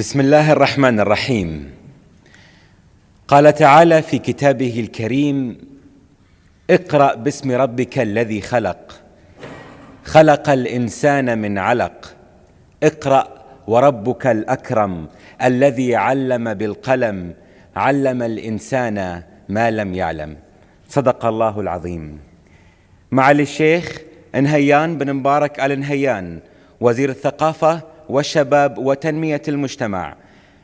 بسم الله الرحمن الرحيم. قال تعالى في كتابه الكريم: اقرأ باسم ربك الذي خلق، خلق الإنسان من علق، اقرأ وربك الأكرم الذي علم بالقلم، علم الإنسان ما لم يعلم. صدق الله العظيم. معالي الشيخ نهيان بن مبارك آل نهيان، وزير الثقافة والشباب وتنمية المجتمع،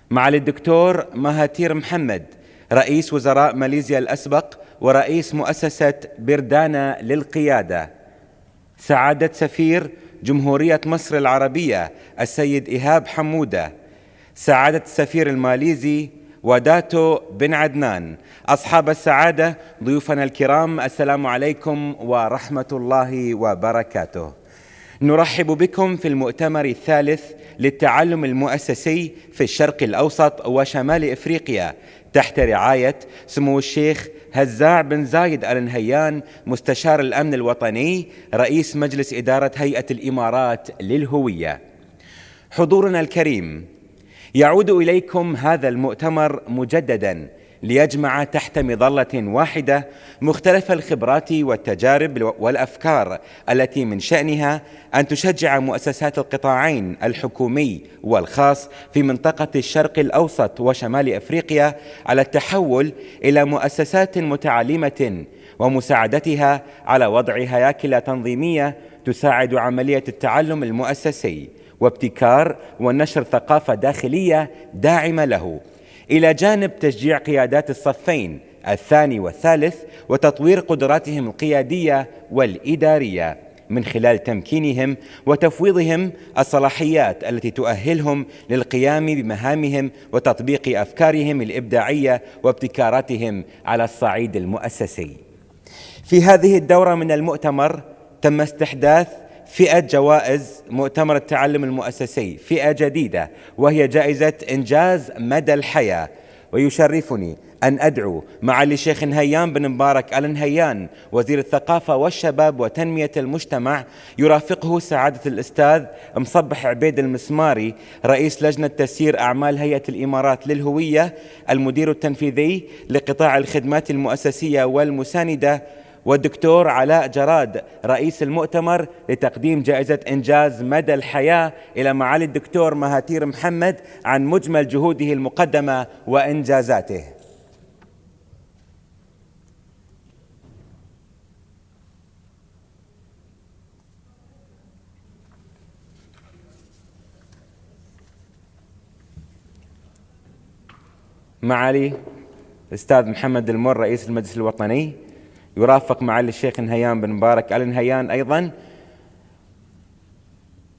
معالي الدكتور مهاتير محمد، رئيس وزراء ماليزيا الأسبق ورئيس مؤسسة بردانا للقيادة، سعادة سفير جمهورية مصر العربية السيد إيهاب حمودة، سعادة السفير الماليزي وداتو بن عدنان، أصحاب السعادة، ضيوفنا الكرام، السلام عليكم ورحمة الله وبركاته. نرحب بكم في المؤتمر الثالث للتعلم المؤسسي في الشرق الأوسط وشمال إفريقيا تحت رعاية سمو الشيخ هزاع بن زايد آل نهيان، مستشار الأمن الوطني، رئيس مجلس إدارة هيئة الإمارات للهوية. حضورنا الكريم، يعود إليكم هذا المؤتمر مجدداً ليجمع تحت مظلة واحدة مختلف الخبرات والتجارب والأفكار التي من شأنها أن تشجع مؤسسات القطاعين الحكومي والخاص في منطقة الشرق الأوسط وشمال أفريقيا على التحول إلى مؤسسات متعلمة، ومساعدتها على وضع هياكل تنظيمية تساعد عملية التعلم المؤسسي وابتكار ونشر ثقافة داخلية داعمة له، إلى جانب تشجيع قيادات الصفين الثاني والثالث وتطوير قدراتهم القيادية والإدارية من خلال تمكينهم وتفويضهم الصلاحيات التي تؤهلهم للقيام بمهامهم وتطبيق أفكارهم الإبداعية وابتكاراتهم على الصعيد المؤسسي. في هذه الدورة من المؤتمر تم استحداث فئة جوائز مؤتمر التعلم المؤسسي، فئة جديدة وهي جائزة إنجاز مدى الحياة، ويشرفني أن أدعو معالي الشيخ نهيان بن مبارك آل نهيان، وزير الثقافة والشباب وتنمية المجتمع، يرافقه سعادة الأستاذ مصبح عبيد المسماري، رئيس لجنة تسيير أعمال هيئة الإمارات للهوية، المدير التنفيذي لقطاع الخدمات المؤسسية والمساندة، والدكتور علاء جراد، رئيس المؤتمر، لتقديم جائزة إنجاز مدى الحياة إلى معالي الدكتور مهاتير محمد عن مجمل جهوده المقدمة وإنجازاته. معالي الأستاذ محمد المر، رئيس المجلس الوطني، يرافق معالي الشيخ نهيان بن مبارك آل نهيان أيضا،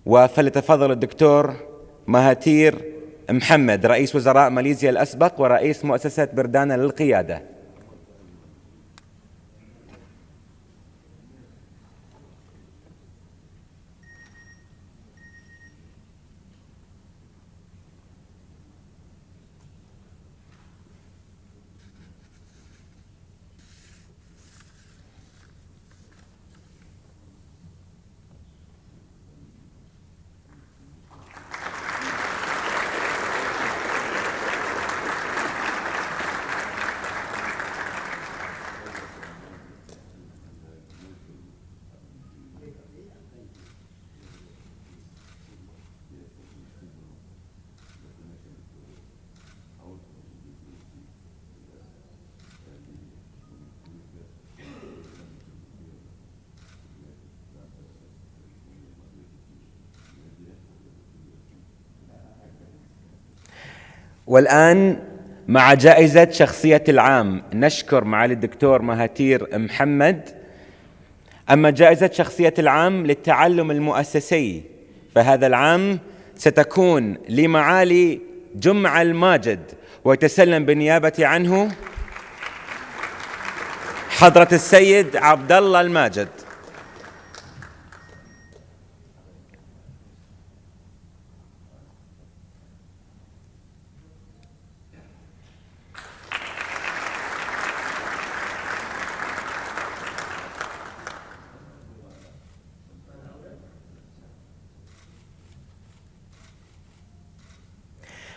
وفليتفضل الدكتور مهاتير محمد، رئيس وزراء ماليزيا الأسبق ورئيس مؤسسة بردانا للقيادة. والآن مع جائزة شخصية العام، نشكر معالي الدكتور مهاتير محمد. أما جائزة شخصية العام للتعلم المؤسسي فهذا العام ستكون لمعالي جمعة الماجد، ويتسلم بالنيابة عنه حضرة السيد عبد الله الماجد.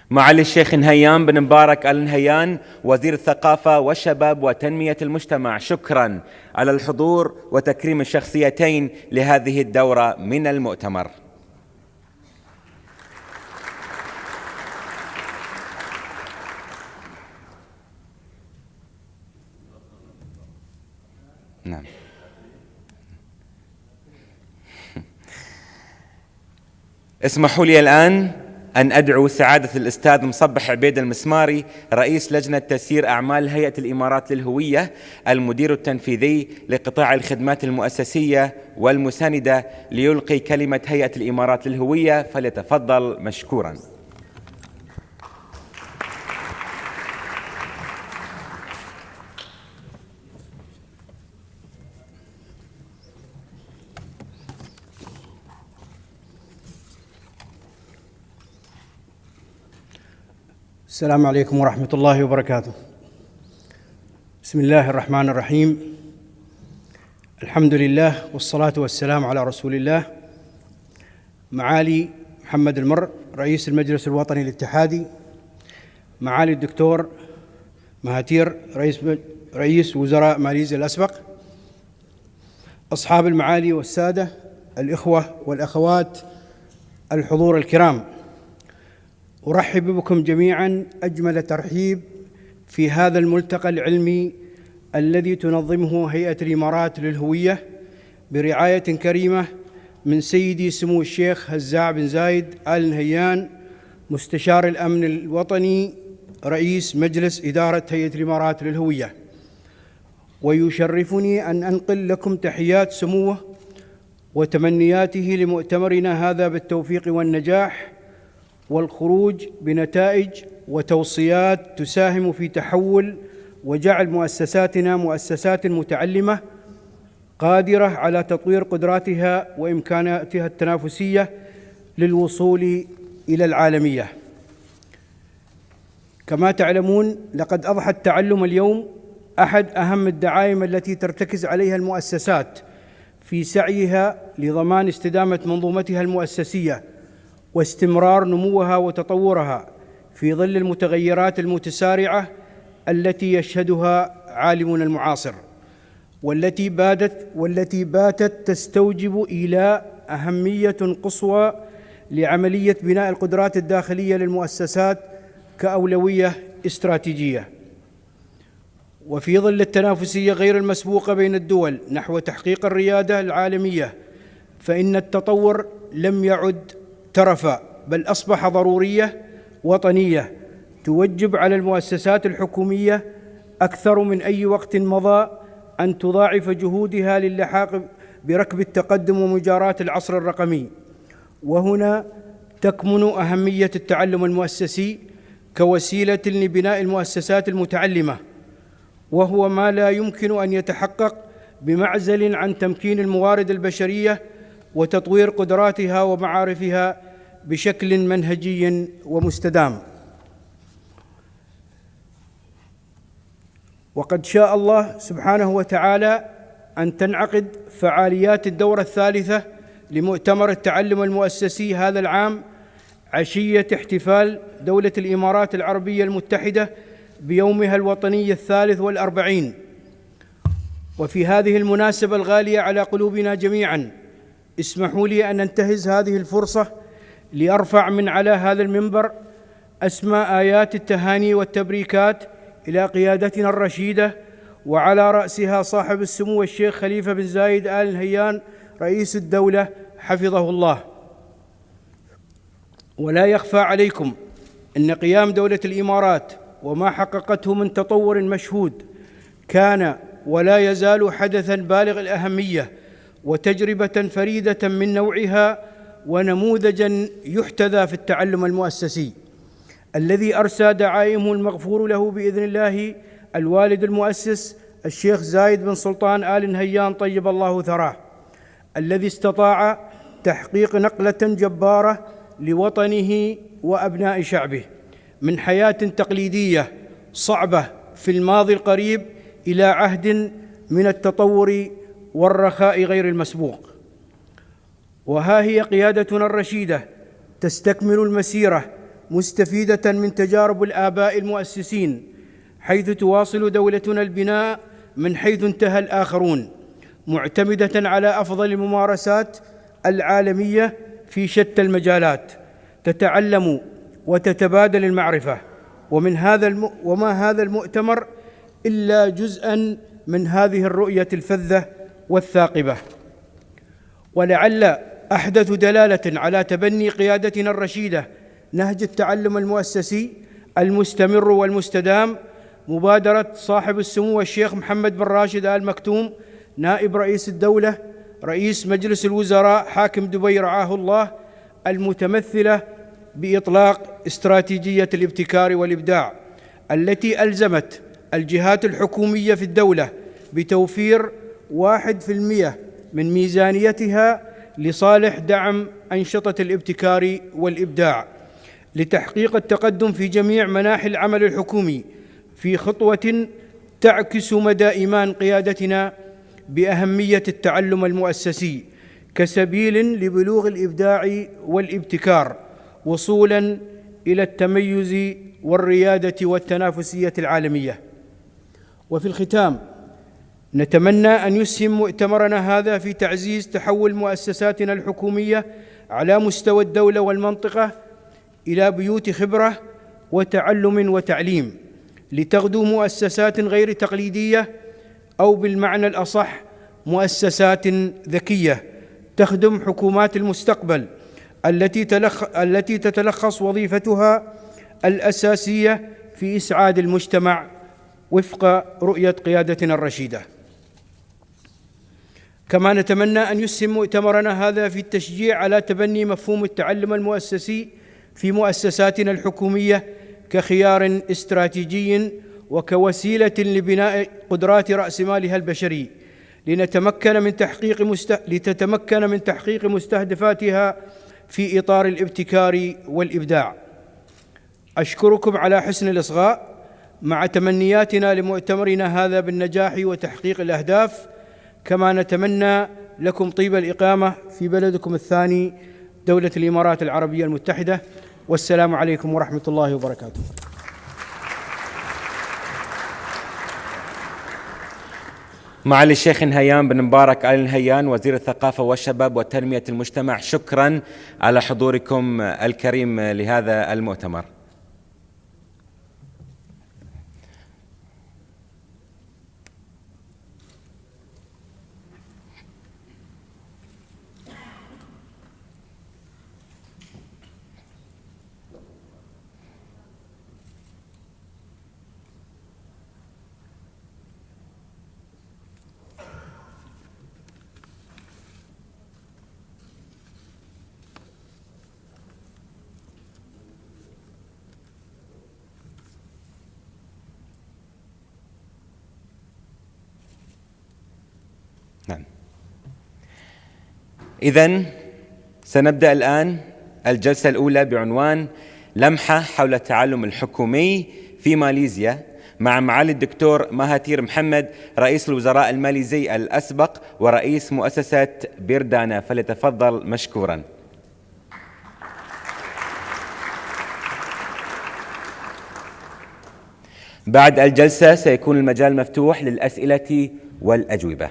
معالي الشيخ نهيان بن مبارك آل نهيان وزير الثقافة والشباب وتنمية المجتمع، شكرا على الحضور وتكريم الشخصيتين لهذه الدورة من المؤتمر. نعم. اسمحوا لي الآن أن أدعو سعادة الأستاذ مصبح عبيد المسماري رئيس لجنة تسيير أعمال هيئة الإمارات للهوية، المدير التنفيذي لقطاع الخدمات المؤسسية والمساندة، ليلقي كلمة هيئة الإمارات للهوية، فليتفضل مشكورا. السلام عليكم ورحمة الله وبركاته. بسم الله الرحمن الرحيم. الحمد لله والصلاة والسلام على رسول الله. معالي محمد المر رئيس المجلس الوطني الاتحادي، معالي الدكتور مهاتير رئيس وزراء ماليزيا الأسبق، أصحاب المعالي والسادة الإخوة والأخوات الحضور الكرام، أرحب بكم جميعاً أجمل ترحيب في هذا الملتقى العلمي الذي تنظمه هيئة الإمارات للهوية برعاية كريمة من سيدي سمو الشيخ هزاع بن زايد آل نهيان مستشار الأمن الوطني رئيس مجلس إدارة هيئة الإمارات للهوية. ويشرفني أن أنقل لكم تحيات سموه وتمنياته لمؤتمرنا هذا بالتوفيق والنجاح والخروج بنتائج وتوصيات تساهم في تحول وجعل مؤسساتنا مؤسسات متعلمة قادرة على تطوير قدراتها وإمكاناتها التنافسية للوصول إلى العالمية. كما تعلمون، لقد أضحى التعلم اليوم أحد أهم الدعائم التي ترتكز عليها المؤسسات في سعيها لضمان استدامة منظومتها المؤسسية واستمرار نموها وتطورها في ظل المتغيرات المتسارعة التي يشهدها عالمنا المعاصر، والتي باتت تستوجب إيلاء أهمية قصوى لعملية بناء القدرات الداخلية للمؤسسات كأولوية استراتيجية. وفي ظل التنافسية غير المسبوقة بين الدول نحو تحقيق الريادة العالمية، فإن التطور لم يعد ترفا، بل أصبح ضرورية وطنية توجب على المؤسسات الحكومية أكثر من أي وقت مضى أن تضاعف جهودها للحاق بركب التقدم ومجاراة العصر الرقمي. وهنا تكمن أهمية التعلم المؤسسي كوسيلة لبناء المؤسسات المتعلمة، وهو ما لا يمكن أن يتحقق بمعزل عن تمكين الموارد البشرية وتطوير قدراتها ومعارفها بشكل منهجي ومستدام. وقد شاء الله سبحانه وتعالى أن تنعقد فعاليات الدورة الثالثة لمؤتمر التعلم المؤسسي هذا العام عشية احتفال دولة الإمارات العربية المتحدة بيومها الوطني 43. وفي هذه المناسبة الغالية على قلوبنا جميعاً، اسمحوا لي أن أنتهز هذه الفرصة لأرفع من على هذا المنبر أسمى آيات التهاني والتبريكات إلى قيادتنا الرشيدة، وعلى رأسها صاحب السمو الشيخ خليفة بن زايد آل نهيان رئيس الدولة حفظه الله. ولا يخفى عليكم أن قيام دولة الإمارات وما حققته من تطور مشهود كان ولا يزال حدثاً بالغ الأهمية وتجربة فريدة من نوعها ونموذجاً يحتذى في التعلم المؤسسي، الذي أرسى دعائمه المغفور له بإذن الله الوالد المؤسس الشيخ زايد بن سلطان آل نهيان طيب الله ثراه، الذي استطاع تحقيق نقلة جبارة لوطنه وأبناء شعبه من حياة تقليدية صعبة في الماضي القريب إلى عهد من التطور والرخاء غير المسبوق. وها هي قيادتنا الرشيدة تستكمل المسيرة مستفيدة من تجارب الآباء المؤسسين، حيث تواصل دولتنا البناء من حيث انتهى الآخرون، معتمدة على أفضل الممارسات العالمية في شتى المجالات، تتعلم وتتبادل المعرفة. وما هذا المؤتمر إلا جزءاً من هذه الرؤية الفذة والثاقبة، ولعل أحدث دلالة على تبني قيادتنا الرشيدة نهج التعلم المؤسسي المستمر والمستدام مبادرة صاحب السمو الشيخ محمد بن راشد آل مكتوم، نائب رئيس الدولة رئيس مجلس الوزراء حاكم دبي رعاه الله، المتمثلة بإطلاق استراتيجية الابتكار والإبداع، التي ألزمت الجهات الحكومية في الدولة بتوفير 1% من ميزانيتها لصالح دعم أنشطة الابتكار والإبداع لتحقيق التقدم في جميع مناحي العمل الحكومي، في خطوة تعكس مدى إيمان قيادتنا بأهمية التعلم المؤسسي كسبيل لبلوغ الإبداع والابتكار وصولاً إلى التميز والريادة والتنافسية العالمية. وفي الختام، نتمنى أن يسهم مؤتمرنا هذا في تعزيز تحول مؤسساتنا الحكومية على مستوى الدولة والمنطقة إلى بيوت خبرة وتعلم وتعليم، لتغدو مؤسسات غير تقليدية، أو بالمعنى الأصح مؤسسات ذكية تخدم حكومات المستقبل التي تتلخص وظيفتها الأساسية في إسعاد المجتمع وفق رؤية قيادتنا الرشيدة. كما نتمنى أن يسهم مؤتمرنا هذا في التشجيع على تبني مفهوم التعلم المؤسسي في مؤسساتنا الحكومية كخيار استراتيجي وكوسيلة لبناء قدرات رأس مالها البشري لتتمكن من تحقيق مستهدفاتها في إطار الابتكار والإبداع. أشكركم على حسن الإصغاء، مع تمنياتنا لمؤتمرنا هذا بالنجاح وتحقيق الأهداف، كما نتمنى لكم طيب الإقامة في بلدكم الثاني دولة الإمارات العربية المتحدة. والسلام عليكم ورحمة الله وبركاته. معالي الشيخ نهيان بن مبارك آل نهيان وزير الثقافة والشباب وتنمية المجتمع، شكرا على حضوركم الكريم لهذا المؤتمر. نعم، إذن سنبدأ الآن الجلسة الأولى بعنوان لمحة حول التعلم الحكومي في ماليزيا مع معالي الدكتور مهاتير محمد رئيس الوزراء الماليزي الأسبق ورئيس مؤسسة بيردانا، فليتفضل مشكورا. بعد الجلسة سيكون المجال مفتوح للأسئلة والأجوبة.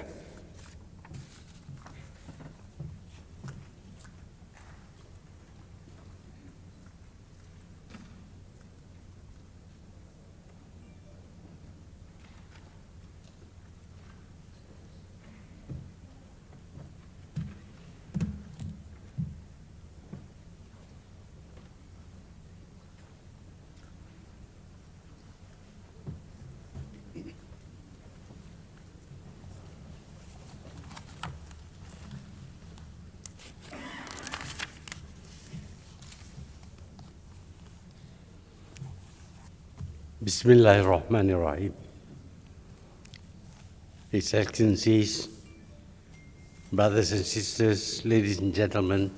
Bismillahirrahmanirrahim. His Excellencies, brothers and sisters, ladies and gentlemen,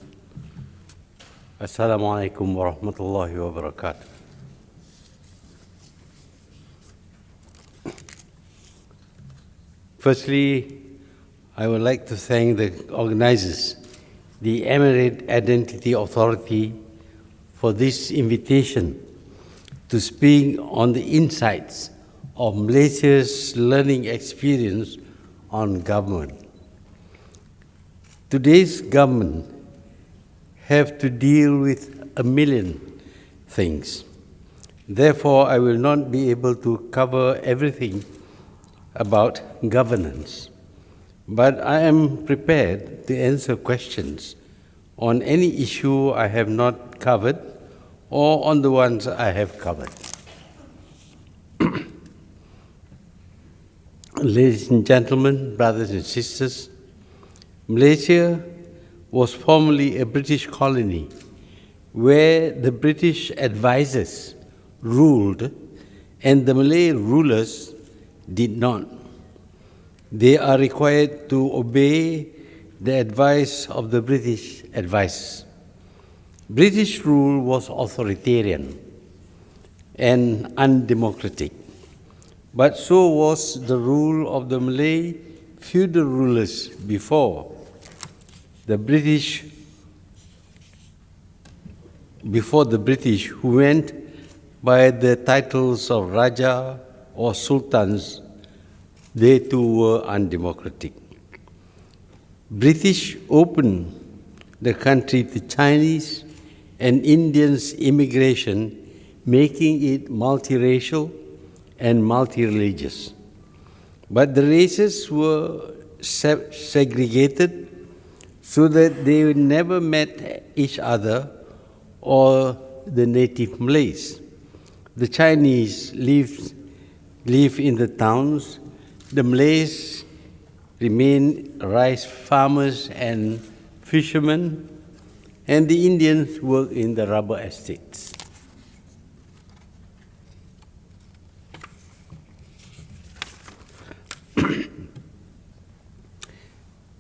Assalamu alaikum wa rahmatullahi wa barakatuh. Firstly, I would like to thank the organizers, the Emirate Identity Authority, for this invitation to speak on the insights of Malaysia's learning experience on government. Today's government have to deal with a million things. Therefore, I will not be able to cover everything about governance, but I am prepared to answer questions on any issue I have not covered or on the ones I have covered. Ladies and gentlemen, brothers and sisters, Malaysia was formerly a British colony where the British advisors ruled and the Malay rulers did not. They are required to obey the advice of the British advisors. British rule was authoritarian and undemocratic, but so was the rule of the Malay feudal rulers before the British, who went by the titles of Raja or Sultans. They too were undemocratic. British opened the country to Chinese and Indians immigration, making it multiracial and multi-religious. But the races were segregated so that they never met each other or the native Malays. The Chinese live in the towns, the Malays remain rice farmers and fishermen, and the Indians work in the rubber estates.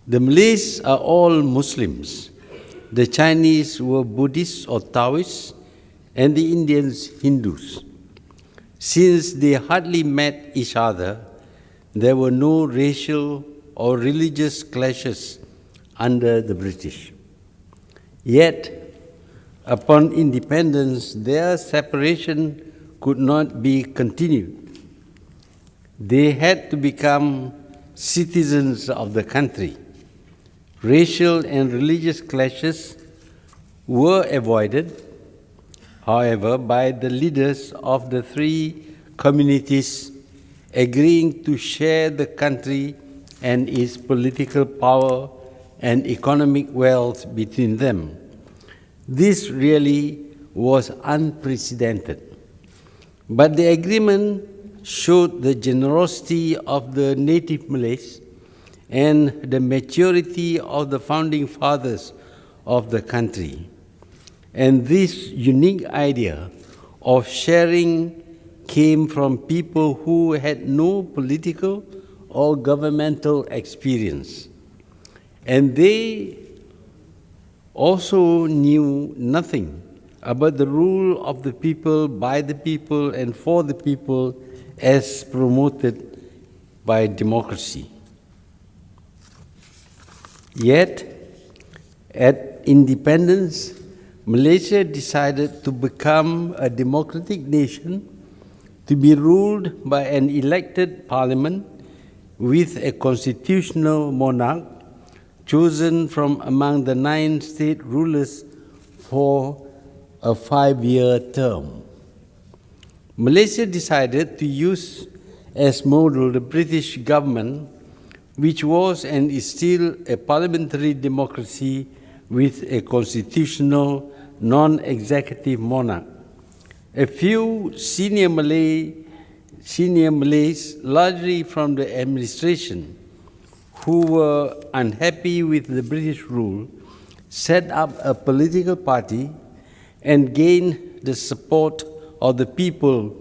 The Malays are all Muslims. The Chinese were Buddhists or Taoists, and the Indians Hindus. Since they hardly met each other, there were no racial or religious clashes under the British. Yet, upon independence, their separation could not be continued. They had to become citizens of the country. Racial and religious clashes were avoided, however, by the leaders of the three communities agreeing to share the country and its political power and economic wealth between them. This really was unprecedented. But the agreement showed the generosity of the native Malays and the maturity of the founding fathers of the country. And this unique idea of sharing came from people who had no political or governmental experience. And they also knew nothing about the rule of the people, by the people, and for the people as promoted by democracy. Yet, at independence, Malaysia decided to become a democratic nation, to be ruled by an elected parliament with a constitutional monarch chosen from among the 9 state rulers for a 5-year term. Malaysia decided to use as model the British government, which was and is still a parliamentary democracy with a constitutional non-executive monarch. A few senior Malays, largely from the administration, who were unhappy with the British rule, set up a political party and gained the support of the people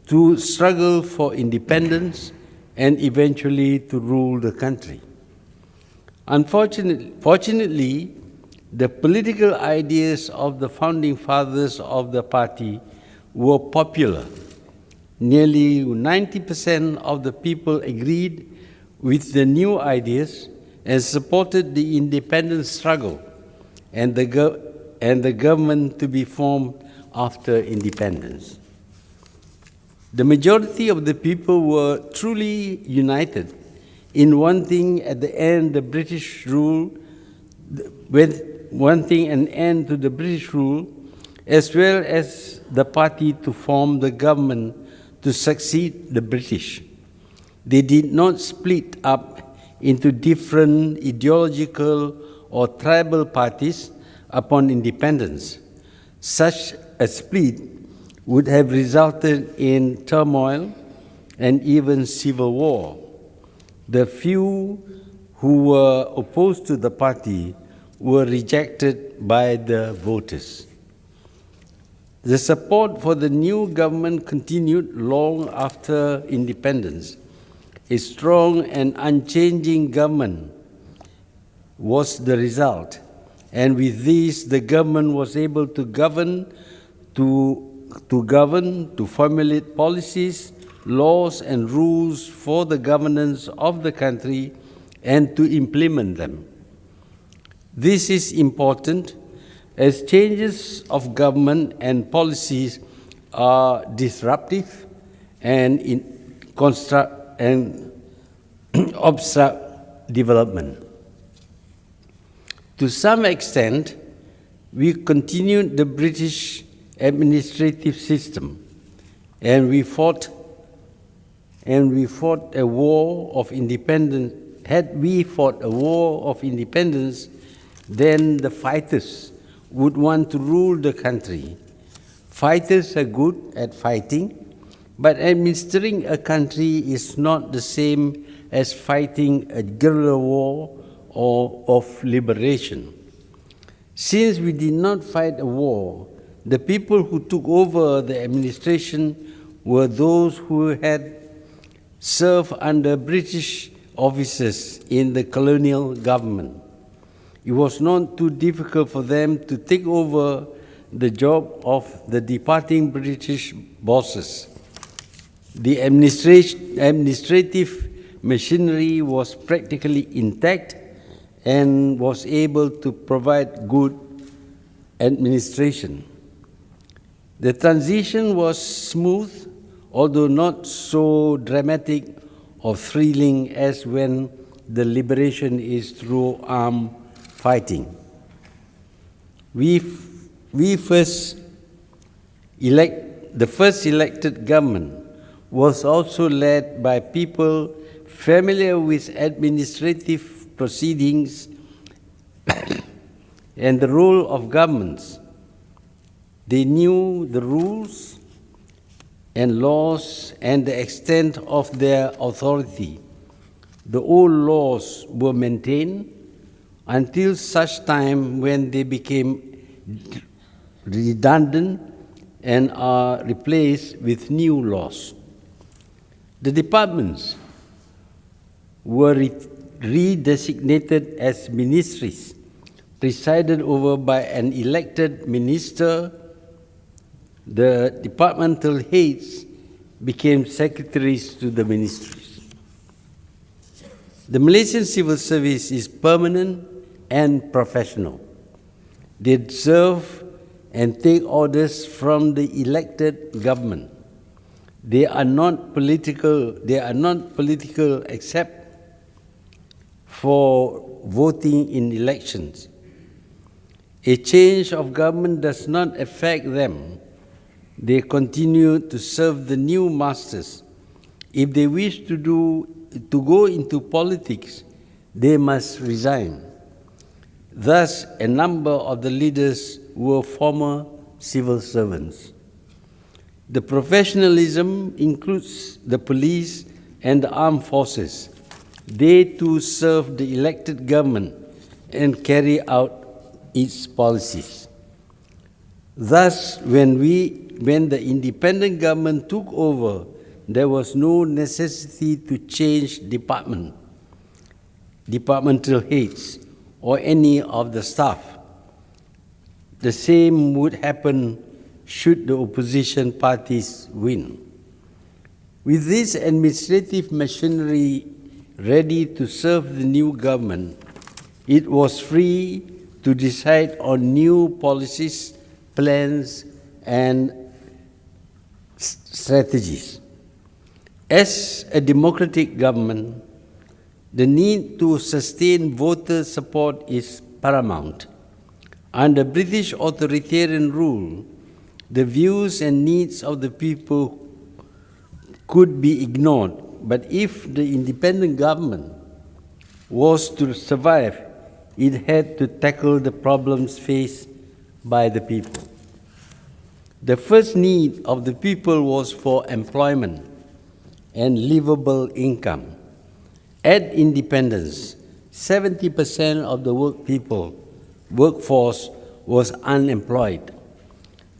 to struggle for independence and eventually to rule the country. Fortunately, the political ideas of the founding fathers of the party were popular. Nearly 90% of the people agreed with the new ideas and supported the independence struggle, and the and the government to be formed after independence. The majority of the people were truly united in wanting at the end the British rule, wanting an end to the British rule, as well as the party to form the government to succeed the British. They did not split up into different ideological or tribal parties upon independence. Such a split would have resulted in turmoil and even civil war. The few who were opposed to the party were rejected by the voters. The support for the new government continued long after independence. A strong and unchanging government was the result, and with this, the government was able to govern, to formulate policies, laws, and rules for the governance of the country and to implement them. This is important as changes of government and policies are disruptive and obstruct development. To some extent, we continued the British administrative system, and we fought a war of independence. Had we fought a war of independence, then the fighters would want to rule the country. Fighters are good at fighting, but administering a country is not the same as fighting a guerrilla war or of liberation. Since we did not fight a war, the people who took over the administration were those who had served under British officers in the colonial government. It was not too difficult for them to take over the job of the departing British bosses. The administrative machinery was practically intact and was able to provide good administration. The transition was smooth, although not so dramatic or thrilling as when the liberation is through armed fighting. The first elected government was also led by people familiar with administrative proceedings and the role of governments. They knew the rules and laws and the extent of their authority. The old laws were maintained until such time when they became redundant and are replaced with new laws. The departments were redesignated as ministries, presided over by an elected minister. The departmental heads became secretaries to the ministries. The Malaysian civil service is permanent and professional. They serve and take orders from the elected government. They are not political except for voting in elections. A change of government does not affect them. They continue to serve the new masters. If they wish to go into politics, they must resign. Thus, a number of the leaders were former civil servants. The professionalism includes the police and the armed forces. They too serve the elected government and carry out its policies. Thus, when the independent government took over, there was no necessity to change departmental heads, or any of the staff. The same would happen should the opposition parties win. With this administrative machinery ready to serve the new government, it was free to decide on new policies, plans, and strategies. As a democratic government, the need to sustain voter support is paramount. Under British authoritarian rule, the views and needs of the people could be ignored, but if the independent government was to survive, it had to tackle the problems faced by the people. The first need of the people was for employment and livable income. At independence, 70% of the workforce was unemployed.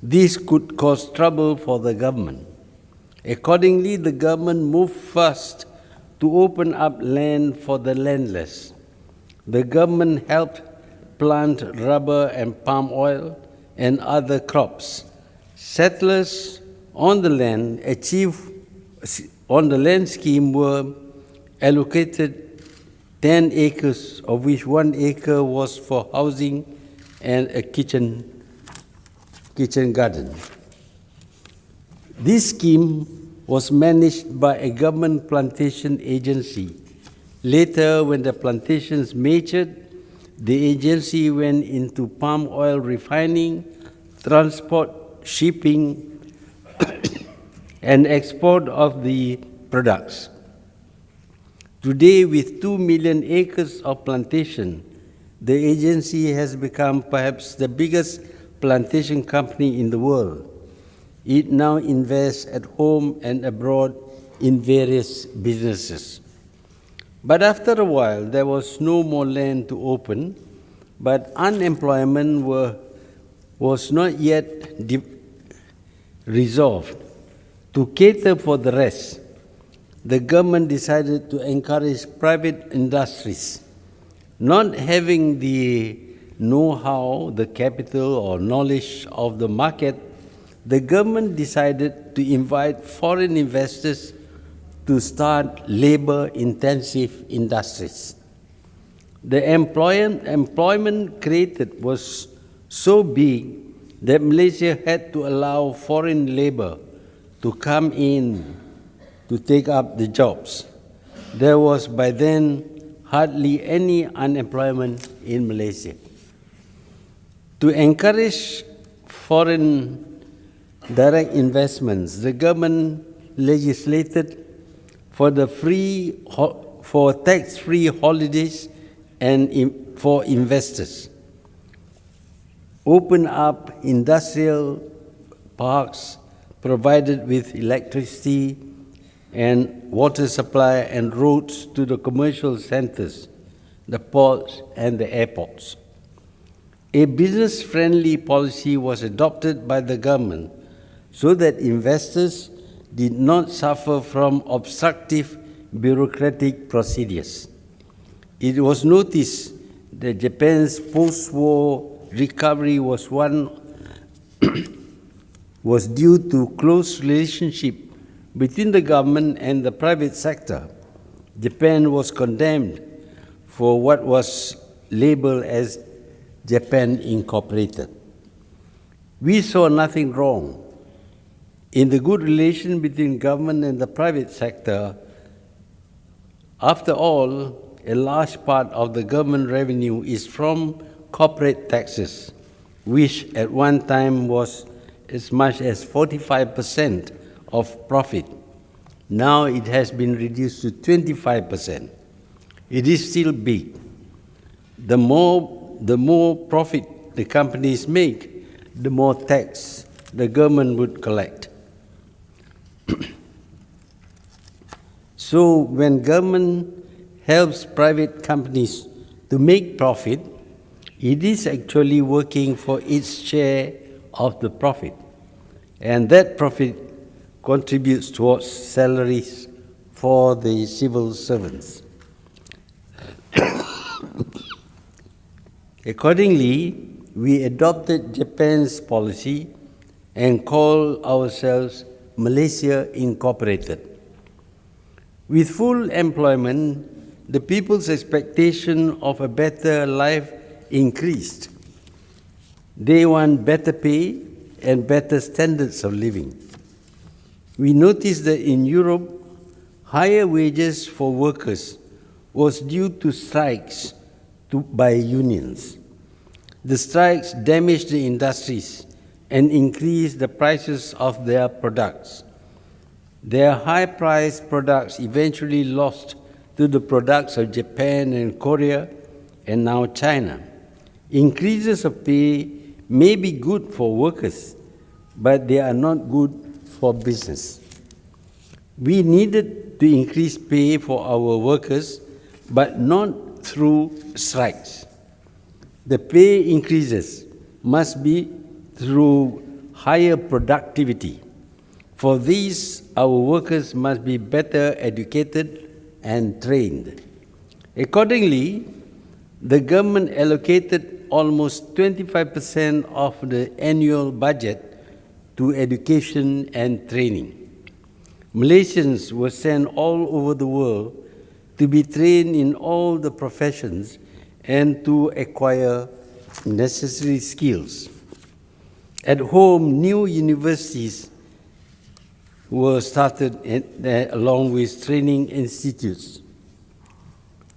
This could cause trouble for the government. Accordingly, the government moved fast to open up land for the landless. The government helped plant rubber and palm oil and other crops. Settlers on the land scheme were allocated 10 acres, of which 1 acre was for housing and a kitchen garden. This scheme was managed by a government plantation agency. Later, when the plantations matured, the agency went into palm oil refining, transport, shipping, and export of the products. Today, with 2 million acres of plantation, the agency has become perhaps the biggest plantation company in the world. It now invests at home and abroad in various businesses. But after a while, there was no more land to open, but unemployment was not yet resolved. To cater for the rest, the government decided to encourage private industries. Not having the know-how, the capital, or knowledge of the market, the government decided to invite foreign investors to start labor-intensive industries. The employment created was so big that Malaysia had to allow foreign labor to come in to take up the jobs. There was by then hardly any unemployment in Malaysia. To encourage foreign direct investments, the government legislated for tax-free holidays and for investors. Open up industrial parks provided with electricity and water supply and roads to the commercial centers, the ports and the airports. A business-friendly policy was adopted by the government so that investors did not suffer from obstructive bureaucratic procedures. It was noticed that Japan's post-war recovery was due to close relationship between the government and the private sector. Japan was condemned for what was labeled as Japan Incorporated. We saw nothing wrong in the good relation between government and the private sector. After all, a large part of the government revenue is from corporate taxes, which at one time was as much as 45% of profit. Now it has been reduced to 25%. It is still big. The more profit the companies make, the more tax the government would collect. So when government helps private companies to make profit, it is actually working for its share of the profit. And that profit contributes towards salaries for the civil servants. Accordingly, we adopted Japan's policy and call ourselves Malaysia Incorporated. With full employment, the people's expectation of a better life increased. They want better pay and better standards of living. We noticed that in Europe, higher wages for workers was due to strikes by unions. The strikes damaged the industries and increased the prices of their products. Their high-priced products eventually lost to the products of Japan and Korea and now China. Increases of pay may be good for workers, but they are not good for business. We needed to increase pay for our workers, but not through strikes. The pay increases must be through higher productivity. For this, our workers must be better educated and trained. Accordingly, the government allocated almost 25% of the annual budget to education and training. Malaysians were sent all over the world to be trained in all the professions and to acquire necessary skills. At home, new universities were started along with training institutes.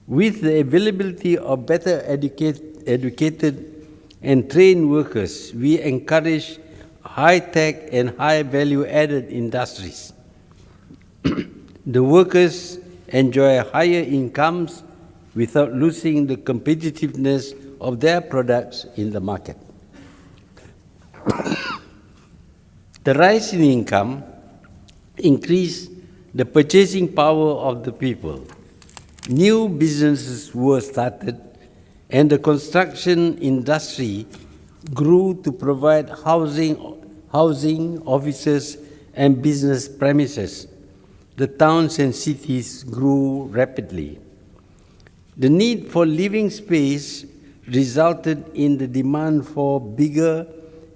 With the availability of better educated and trained workers, we encourage high-tech and high-value-added industries. The workers enjoy higher incomes without losing the competitiveness of their products in the market. The rise in income increased the purchasing power of the people. New businesses were started, and the construction industry grew to provide housing, offices, and business premises. The towns and cities grew rapidly. The need for living space resulted in the demand for bigger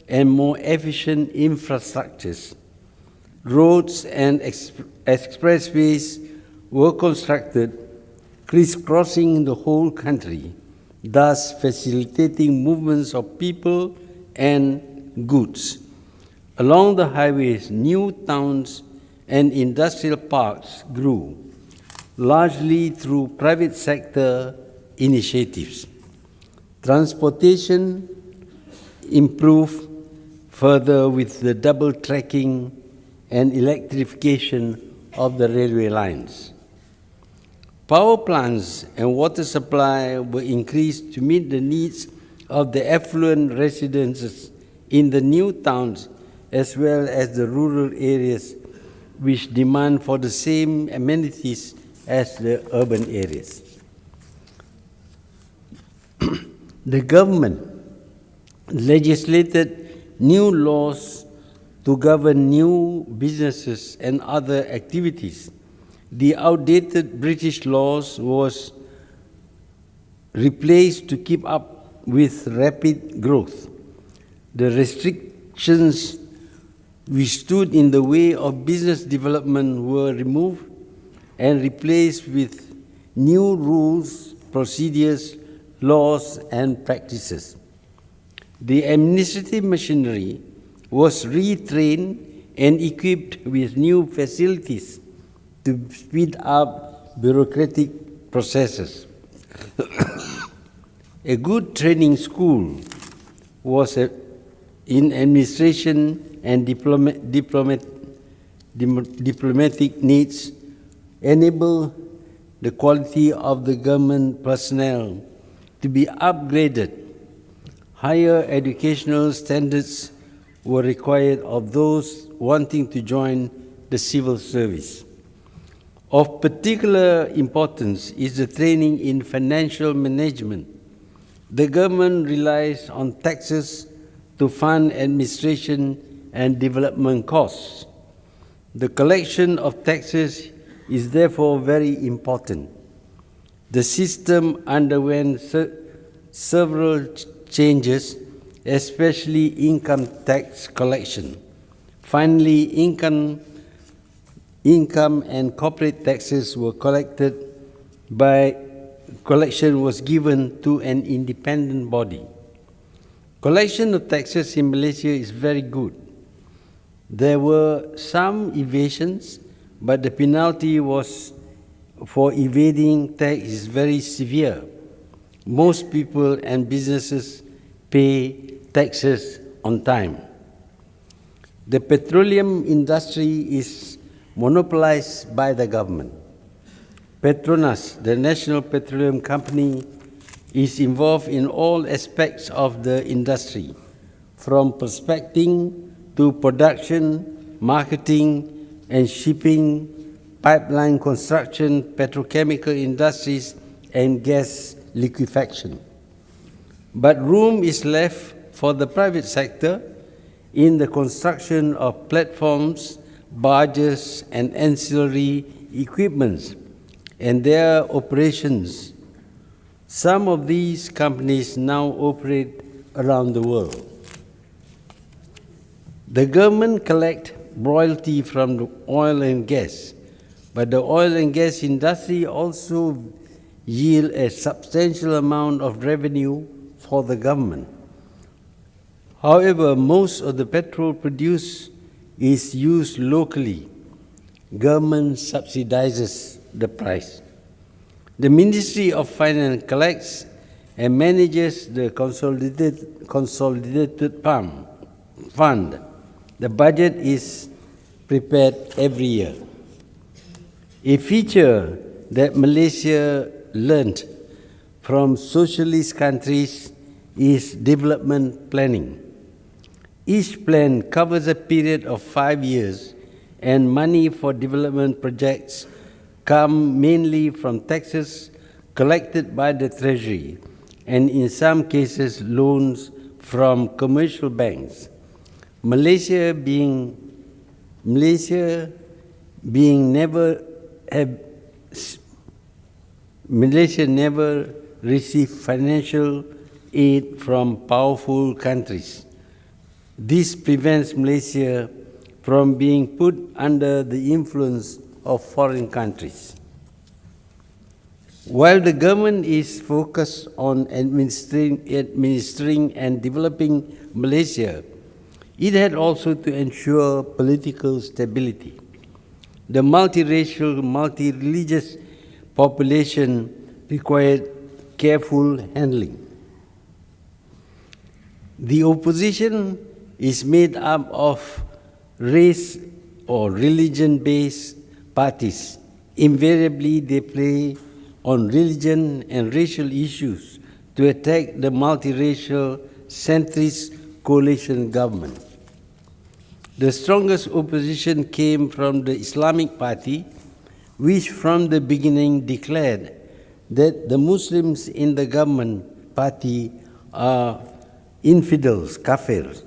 and more efficient infrastructures. Roads and expressways were constructed, crisscrossing the whole country, thus facilitating movements of people and goods. Along the highways, new towns and industrial parks grew, largely through private sector initiatives. Transportation improved further with the double tracking and electrification of the railway lines. Power plants and water supply were increased to meet the needs of the affluent residents in the new towns as well as the rural areas which demand for the same amenities as the urban areas. The government legislated new laws to govern new businesses and other activities. The outdated British laws was replaced to keep up with rapid growth. The restrictions which stood in the way of business development were removed and replaced with new rules, procedures, laws, and practices. The administrative machinery was retrained and equipped with new facilities to speed up bureaucratic processes. A good training school was in administration and diplomatic needs enable the quality of the government personnel to be upgraded. Higher educational standards were required of those wanting to join the civil service. Of particular importance is the training in financial management. The government relies on taxes to fund administration and development costs. The collection of taxes is therefore very important. The system underwent several changes, especially income tax collection. Finally, income and corporate taxes were collected collection was given to an independent body. Collection of taxes in Malaysia is very good. There were some evasions, but the penalty was for evading tax is very severe. Most people and businesses pay taxes on time. The petroleum industry is monopolized by the government. Petronas, the National Petroleum Company, is involved in all aspects of the industry, from prospecting to production, marketing, and shipping, pipeline construction, petrochemical industries, and gas liquefaction. But room is left for the private sector in the construction of platforms, barges, and ancillary equipments, and their operations. Some of these companies now operate around the world. The government collects royalty from the oil and gas, but the oil and gas industry also yield a substantial amount of revenue for the government. However, most of the petrol produced is used locally. Government subsidizes the price. The Ministry of Finance collects and manages the consolidated fund. The budget is prepared every year. A feature that Malaysia learned from socialist countries is development planning. Each plan covers a period of 5 years, and money for development projects come mainly from taxes collected by the Treasury, and in some cases loans from commercial banks. Malaysia never received financial aid from powerful countries. This prevents Malaysia from being put under the influence of foreign countries. While the government is focused on administering and developing Malaysia, it had also to ensure political stability. The multiracial, multi-religious population required careful handling. The opposition is made up of race or religion-based parties. Invariably, they play on religion and racial issues to attack the multiracial centrist coalition government. The strongest opposition came from the Islamic Party, which from the beginning declared that the Muslims in the government party are infidels, kafirs,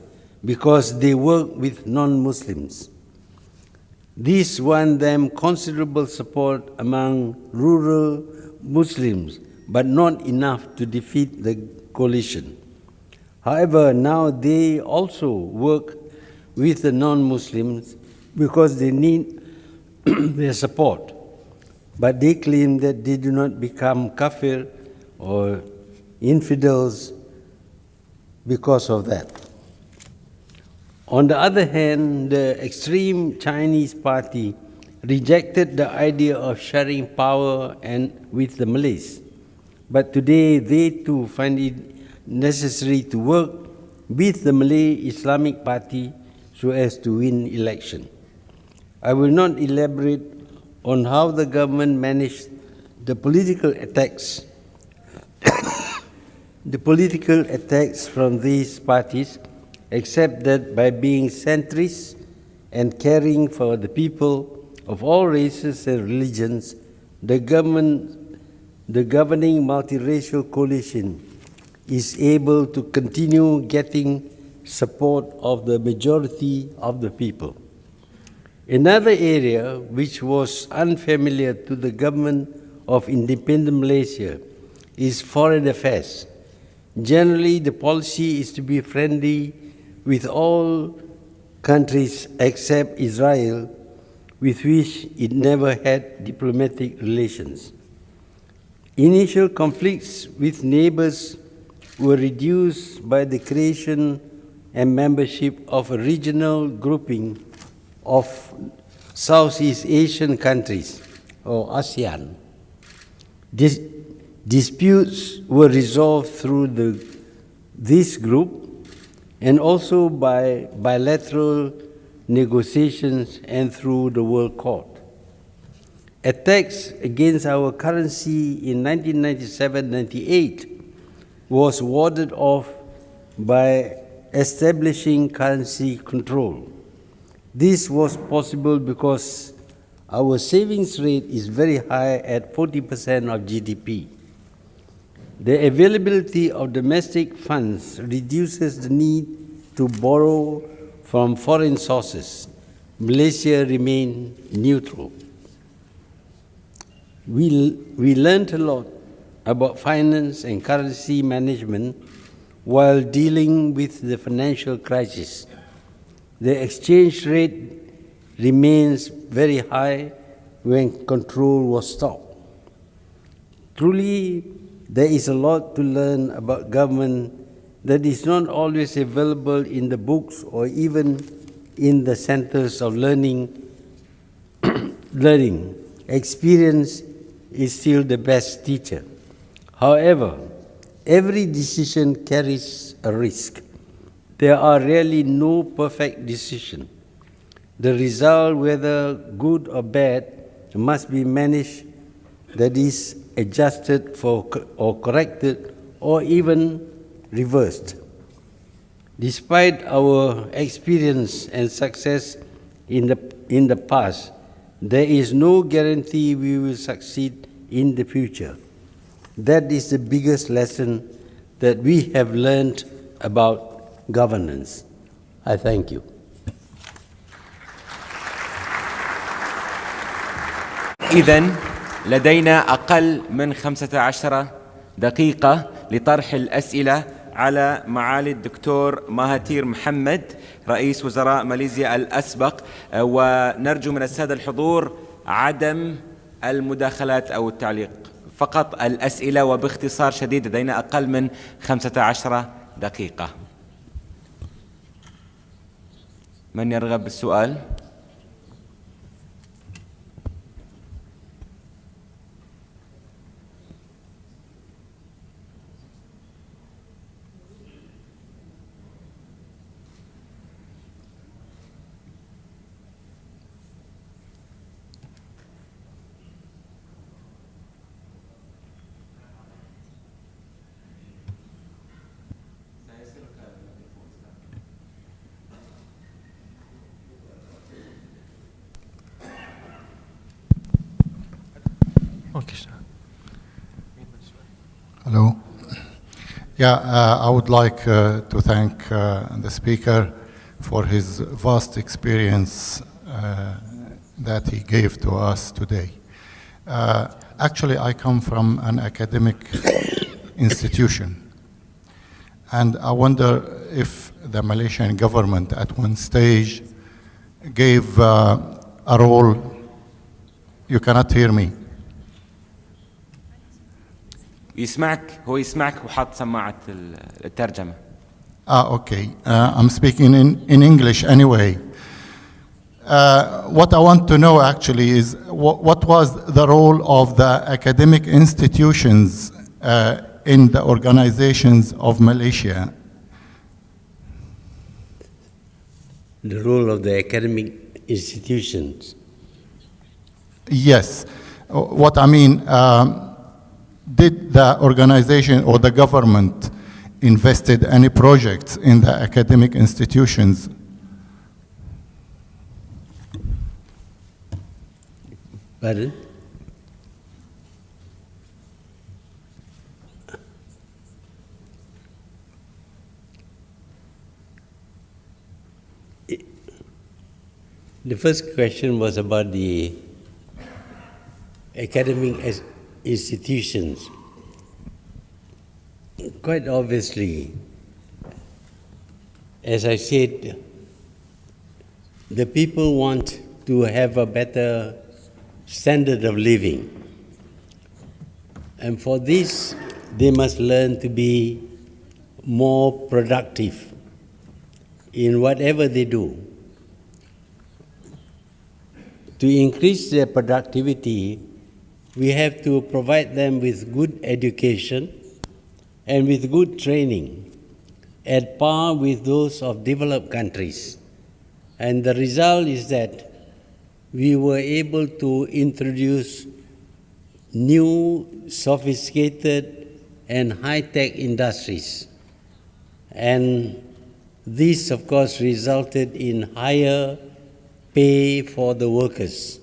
because they work with non-Muslims. This won them considerable support among rural Muslims, but not enough to defeat the coalition. However, now they also work with the non-Muslims because they need their support. But they claim that they do not become kafir or infidels because of that. On the other hand, the extreme Chinese party rejected the idea of sharing power with the Malays. But today, they too find it necessary to work with the Malay Islamic Party so as to win election. I will not elaborate on how the government managed the political attacks from these parties, except that by being centrist and caring for the people of all races and religions, the governing multiracial coalition is able to continue getting support of the majority of the people. Another area which was unfamiliar to the government of independent Malaysia is foreign affairs. Generally, the policy is to be friendly with all countries except Israel, with which it never had diplomatic relations. Initial conflicts with neighbors were reduced by the creation and membership of a regional grouping of Southeast Asian countries, or ASEAN. Disputes were resolved through this group and also by bilateral negotiations and through the World Court. Attacks against our currency in 1997-98 was warded off by establishing currency control. This was possible because our savings rate is very high at 40% of GDP. The availability of domestic funds reduces the need to borrow from foreign sources. Malaysia remained neutral. We learned a lot about finance and currency management while dealing with the financial crisis. The exchange rate remains very high when control was stopped. Truly, there is a lot to learn about government that is not always available in the books or even in the centers of learning. Experience is still the best teacher. However, every decision carries a risk. There are really no perfect decisions. The result, whether good or bad, must be managed, that is, adjusted for or corrected or even reversed. Despite our experience and success in the past, there is no guarantee we will succeed in the future. That is the biggest lesson that we have learned about governance. I thank you. إذن لدينا أقل من 15 دقيقة لطرح الأسئلة على معالي الدكتور ماهاتير محمد رئيس وزراء ماليزيا الأسبق، ونرجو من السادة الحضور عدم المداخلات أو التعليق، فقط الأسئلة وباختصار شديد. لدينا أقل من 15 دقيقة. من يرغب بالسؤال؟ Hello. I would like to thank the speaker for his vast experience that he gave to us today. Actually, I come from an academic institution, and I wonder if the Malaysian government at one stage gave a role. You cannot hear me. يسمعك، هو يسمعك وحط سماعة الترجمة. Okay. I'm speaking in English anyway. What I want to know actually is what was the role of the academic institutions in the organizations of Malaysia? The role of the academic institutions. Yes. What I mean, did the organization or the government invested any projects in the academic institutions? Pardon? The first question was about the academic institutions. Quite obviously, as I said, the people want to have a better standard of living. And for this, they must learn to be more productive in whatever they do. To increase their productivity, we have to provide them with good education and with good training at par with those of developed countries. And the result is that we were able to introduce new, sophisticated, and high-tech industries. And this, of course, resulted in higher pay for the workers.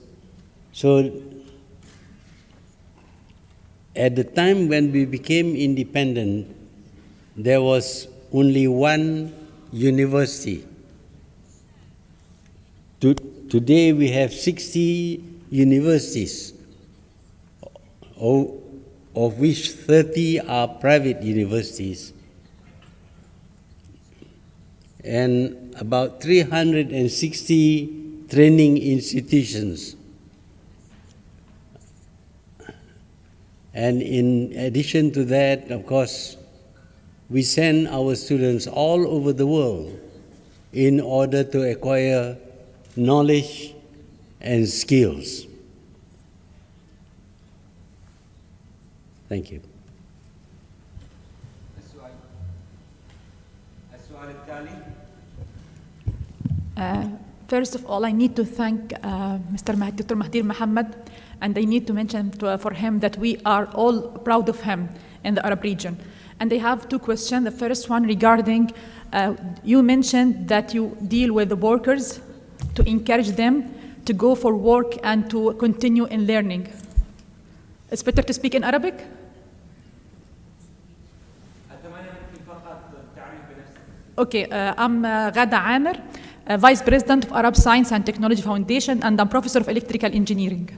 So at the time when we became independent, there was only one university. Today we have 60 universities, of which 30 are private universities, and about 360 training institutions. And in addition to that, of course, we send our students all over the world in order to acquire knowledge and skills. Thank you. السؤال التالي. First of all, I need to thank Dr. Mahathir Mohamad, and I need to mention for him that we are all proud of him in the Arab region. And I have two questions. The first one regarding, you mentioned that you deal with the workers to encourage them to go for work and to continue in learning. It's better to speak in Arabic? Okay, I'm Ghada Amir, Vice President of Arab Science and Technology Foundation, and I'm Professor of Electrical Engineering.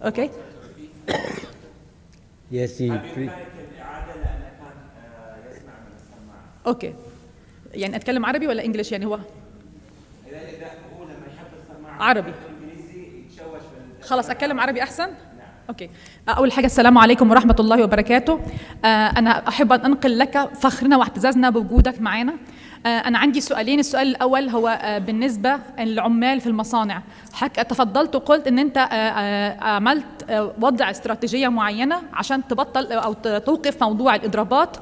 Okay? Yes, اوكي يعني اتكلم عربي ولا انجلش يعني هو اذا هو لما يحب السماعه عربي انجليزي يتشوش خلاص اتكلم عربي احسن. اوكي اول حاجه السلام عليكم ورحمه الله وبركاته. انا احب ان انقل لك فخرنا واعتزازنا بوجودك معنا. انا عندي سؤالين. السؤال الاول هو بالنسبه للعمال في المصانع. حضرتك تفضلت وقلت ان انت عملت وضع استراتيجيه معينه عشان تبطل او توقف موضوع الاضرابات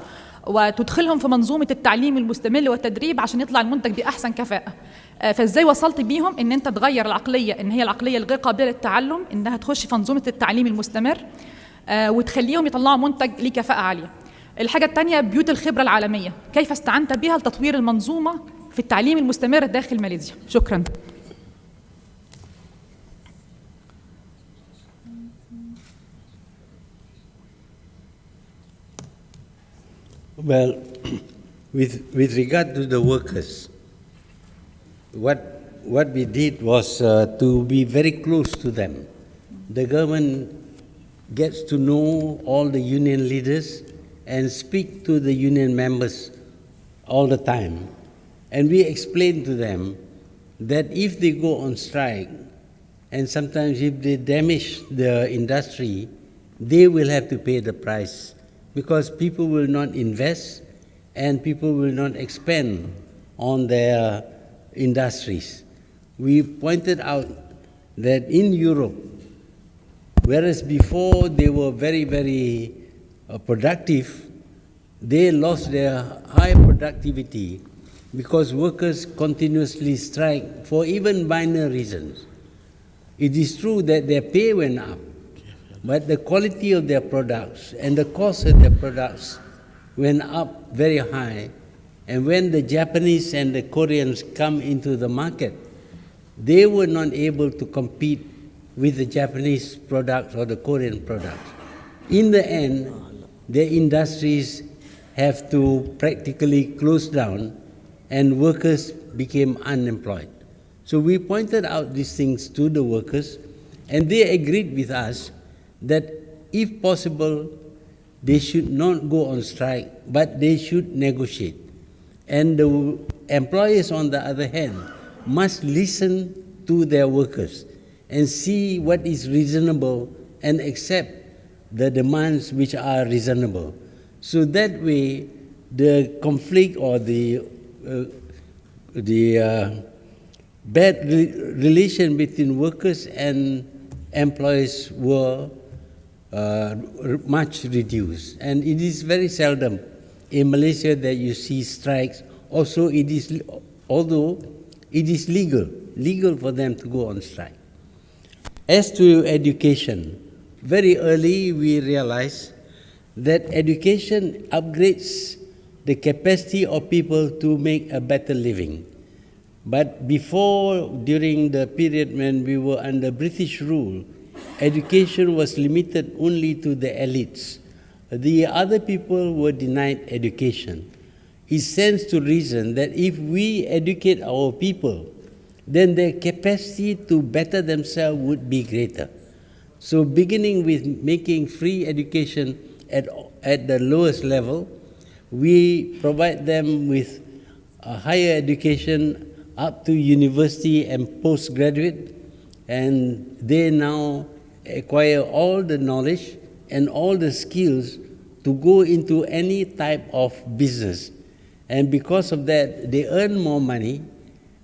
وتدخلهم في منظومه التعليم المستمر والتدريب عشان يطلع المنتج باحسن كفاءه. فازاي وصلت بيهم ان انت تغير العقليه ان هي العقليه الغير قابله للتعلم انها تخش في منظومه التعليم المستمر وتخليهم يطلعوا منتج ليه كفاءه عاليه. الحاجه الثانيه بيوت الخبره العالميه، كيف استعنت بها لتطوير المنظومه في التعليم المستمر داخل ماليزيا؟ شكرا. Well, with regard to the workers, what we did was to be very close to them. The government gets to know all the union leaders and speak to the union members all the time. And we explain to them that if they go on strike, and sometimes if they damage the industry, they will have to pay the price, because people will not invest and people will not expand on their industries. We pointed out that in Europe, whereas before they were very, very productive, they lost their high productivity because workers continuously strike for even minor reasons. It is true that their pay went up, but the quality of their products and the cost of their products went up very high. And when the Japanese and the Koreans come into the market, they were not able to compete with the Japanese products or the Korean products. In the end, their industries have to practically close down and workers became unemployed. So we pointed out these things to the workers, and they agreed with us that if possible, they should not go on strike, but they should negotiate. And the employers, on the other hand, must listen to their workers and see what is reasonable and accept the demands which are reasonable. So that way, the conflict or the bad relation between workers and employees were much reduced. And it is very seldom in Malaysia that you see strikes. Also, although it is legal for them to go on strike. As to education, very early we realized that education upgrades the capacity of people to make a better living. But before, during the period when we were under British rule, education was limited only to the elites. The other people were denied education. It stands to reason that if we educate our people, then their capacity to better themselves would be greater. So beginning with making free education at the lowest level, we provide them with a higher education up to university and postgraduate, and they now acquire all the knowledge and all the skills to go into any type of business. And because of that, they earn more money,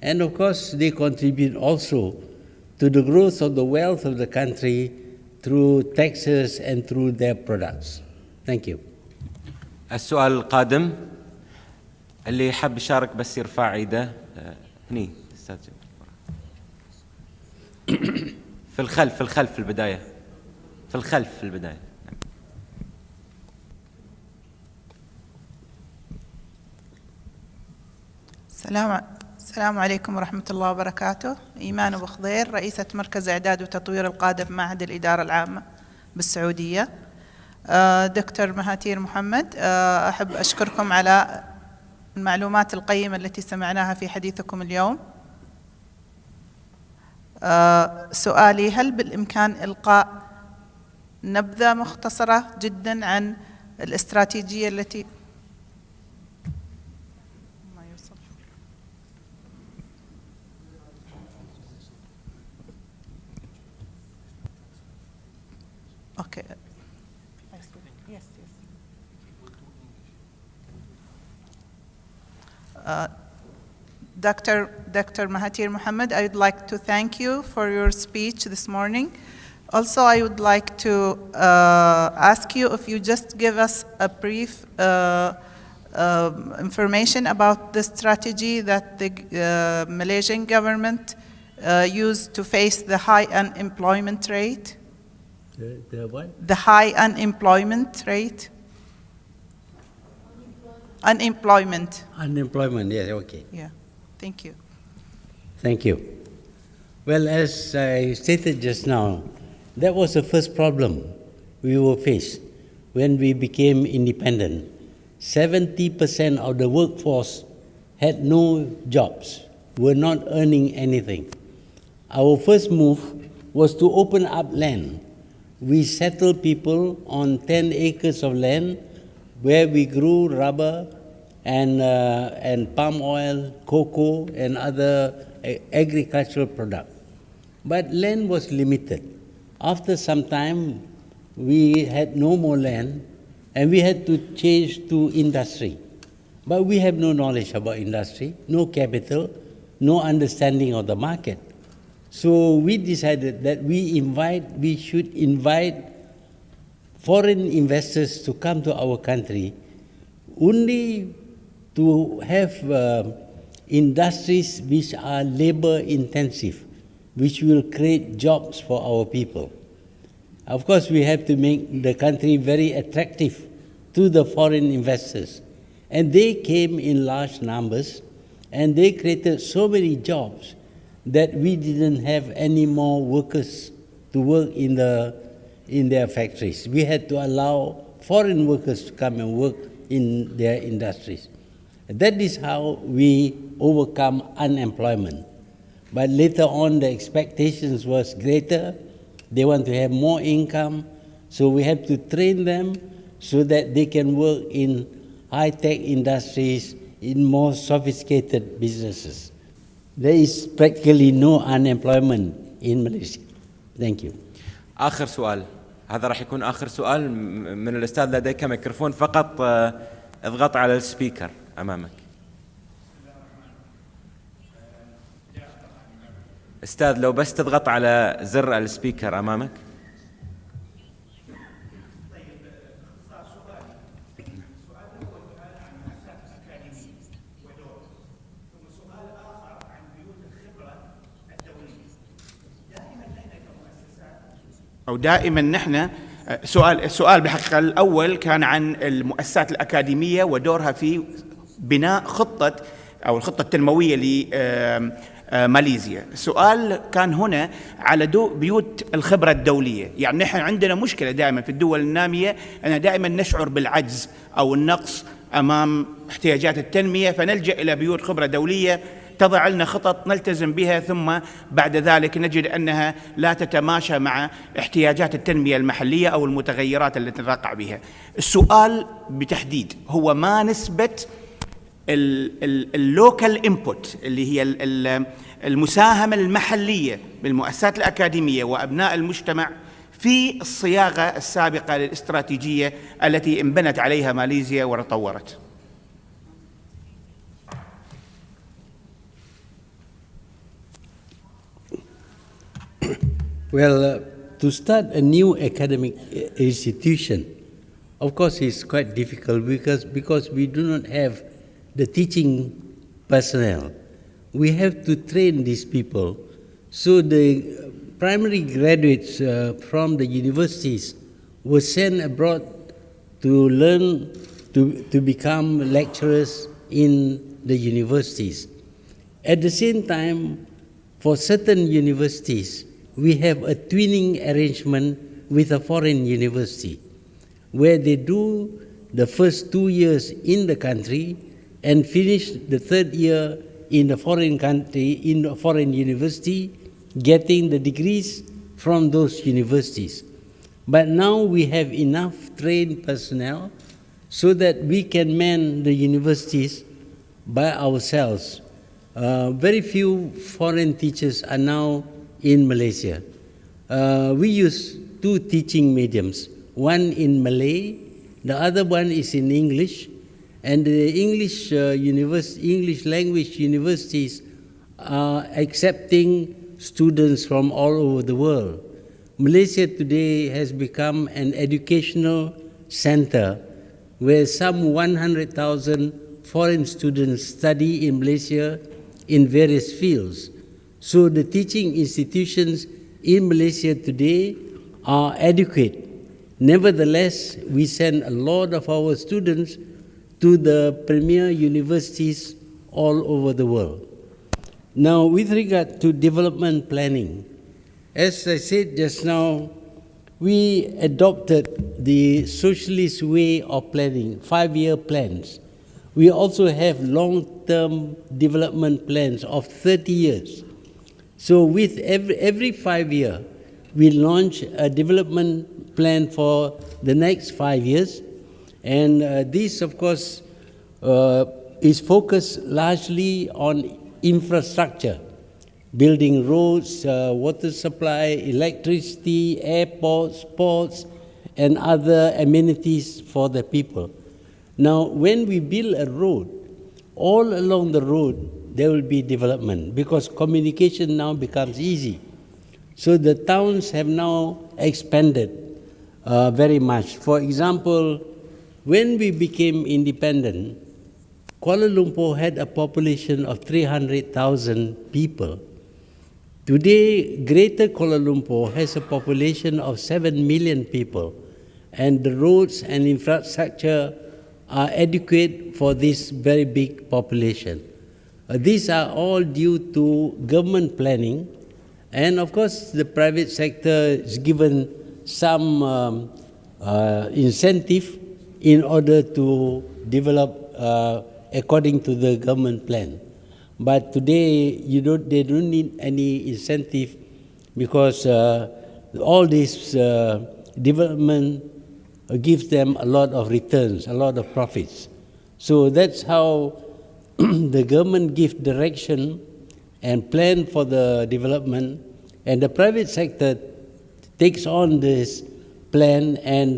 and of course, they contribute also to the growth of the wealth of the country through taxes and through their products. Thank you. السؤال القادم اللي يحب يشارك بس يرفع ايده هني استاذ في الخلف في البداية في البداية. السلام عليكم ورحمة الله وبركاته. إيمان أبو خضير، رئيسة مركز إعداد وتطوير القادة بمعهد الإدارة العامة بالسعودية. دكتور مهاتير محمد، أحب أشكركم على المعلومات القيمة التي سمعناها في حديثكم اليوم. سؤالي: هل بالإمكان إلقاء نبذة مختصرة جدا عن الاستراتيجية التي Okay. Yes. Dr. Mahathir Mohamad, I would like to thank you for your speech this morning. Also, I would like to ask you if you just give us a brief information about the strategy that the Malaysian government used to face the high unemployment rate. The what? The high unemployment rate. Unemployment, yes, okay. Yeah. Thank you. Thank you. Well, as I stated just now, that was the first problem we were faced when we became independent. 70% of the workforce had no jobs, were not earning anything. Our first move was to open up land. We settled people on 10 acres of land where we grew rubber and palm oil, cocoa, and other agricultural products. But land was limited. After some time, we had no more land, and we had to change to industry. But we have no knowledge about industry, no capital, no understanding of the market. So we decided that we should invite foreign investors to come to our country only to have industries which are labor intensive, which will create jobs for our people. Of course, we have to make the country very attractive to the foreign investors. And they came in large numbers, and they created so many jobs that we didn't have any more workers to work in their factories. We had to allow foreign workers to come and work in their industries. That is how we overcome unemployment. But later on, the expectations was greater. They want to have more income, so we have to train them so that they can work in high-tech industries, in more sophisticated businesses. There is practically no unemployment in Malaysia. Thank you. آخر سؤال هذا راح يكون آخر سؤال من الأستاذ. لديك ميكروفون فقط، اضغط على السبيكر أمامك. أستاذ لو بس تضغط على زر السبيكر أمامك. أو دائما نحن السؤال بالحقيقة الأول كان عن المؤسسات الأكاديمية ودورها في بناء خطة أو الخطة التنموية لماليزيا. السؤال كان هنا على بيوت الخبرة الدولية. يعني نحن عندنا مشكلة دائما في الدول النامية أن دائما نشعر بالعجز أو النقص أمام احتياجات التنمية، فنلجأ إلى بيوت خبرة دولية تضع لنا خطط نلتزم بها، ثم بعد ذلك نجد أنها لا تتماشى مع احتياجات التنمية المحلية أو المتغيرات التي نتوقع بها. السؤال بتحديد هو ما نسبة اللوكال انبوت اللي هي المساهمة المحلية بالمؤسسات الأكاديمية وأبناء المجتمع في الصياغة السابقة للاستراتيجية التي انبنت عليها ماليزيا وتطورت. Well, to start a new academic institution, of course, is quite difficult because we do not have the teaching personnel. We have to train these people. So the primary graduates from the universities were sent abroad to learn to become lecturers in the universities. At the same time, for certain universities, we have a twinning arrangement with a foreign university, where they do the first 2 years in the country and finish the third year in the foreign country, in a foreign university, getting the degrees from those universities. But now we have enough trained personnel so that we can man the universities by ourselves. Very few foreign teachers are now in Malaysia. We use 2 teaching mediums, one in Malay, the other one is in English, and the English language universities are accepting students from all over the world. Malaysia today has become an educational center where some 100,000 foreign students study in Malaysia in various fields. So the teaching institutions in Malaysia today are adequate. Nevertheless, we send a lot of our students to the premier universities all over the world. Now, with regard to development planning, as I said just now, we adopted the socialist way of planning, 5-year plans. We also have long-term development plans of 30 years. So with every 5 years, we launch a development plan for the next 5 years. And this, of course, is focused largely on infrastructure, building roads, water supply, electricity, airports, ports, and other amenities for the people. Now, when we build a road, all along the road, there will be development because communication now becomes easy. So the towns have now expanded very much. For example, when we became independent, Kuala Lumpur had a population of 300,000 people. Today, Greater Kuala Lumpur has a population of 7 million people, and the roads and infrastructure are adequate for this very big population. These are all due to government planning, and of course the private sector is given some incentive in order to develop according to the government plan. But today they don't need any incentive because all this development gives them a lot of returns, a lot of profits. So that's how the government gives direction and plan for the development, and the private sector takes on this plan and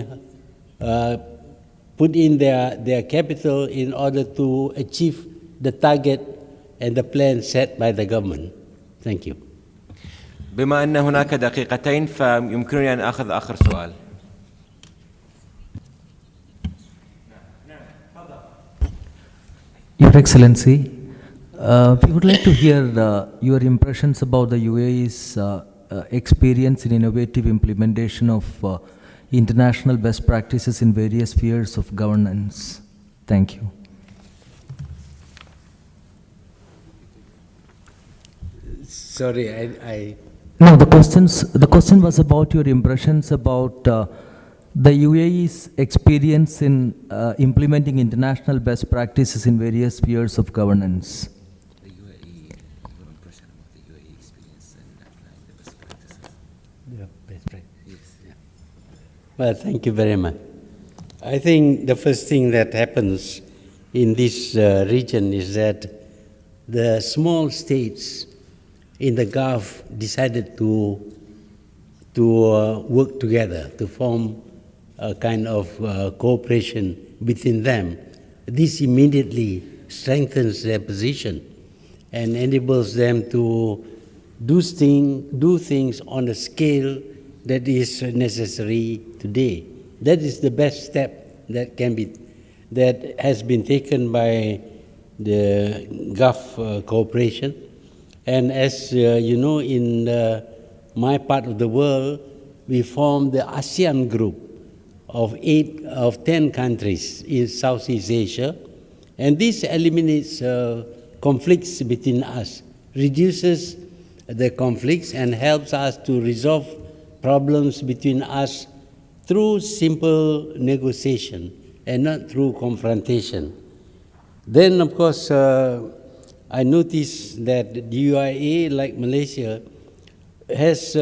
put in their capital in order to achieve the target and the plan set by the government. Thank you. بما أن هناك دقيقتين فيمكنني أن أخذ آخر سؤال. Your Excellency, we would like to hear your impressions about the UAE's experience in innovative implementation of international best practices in various spheres of governance. Thank you. Sorry, I No, the question was about your impressions about the UAE's experience in implementing international best practices in various spheres of governance. The UAE, your impression about the UAE experience in applying the best practices. Yeah, best practice. Yes. Yeah. Well, thank you very much. I think the first thing that happens in this region is that the small states in the Gulf decided to work together to form a kind of cooperation between them. This immediately strengthens their position and enables them to do things on a scale that is necessary today. That is the best step that has been taken by the Gulf cooperation. And as you know, in my part of the world, we formed the ASEAN group of 10 countries in Southeast Asia. And this eliminates conflicts between us, reduces the conflicts and helps us to resolve problems between us through simple negotiation and not through confrontation. Then, of course, I noticed that the UAE, like Malaysia, has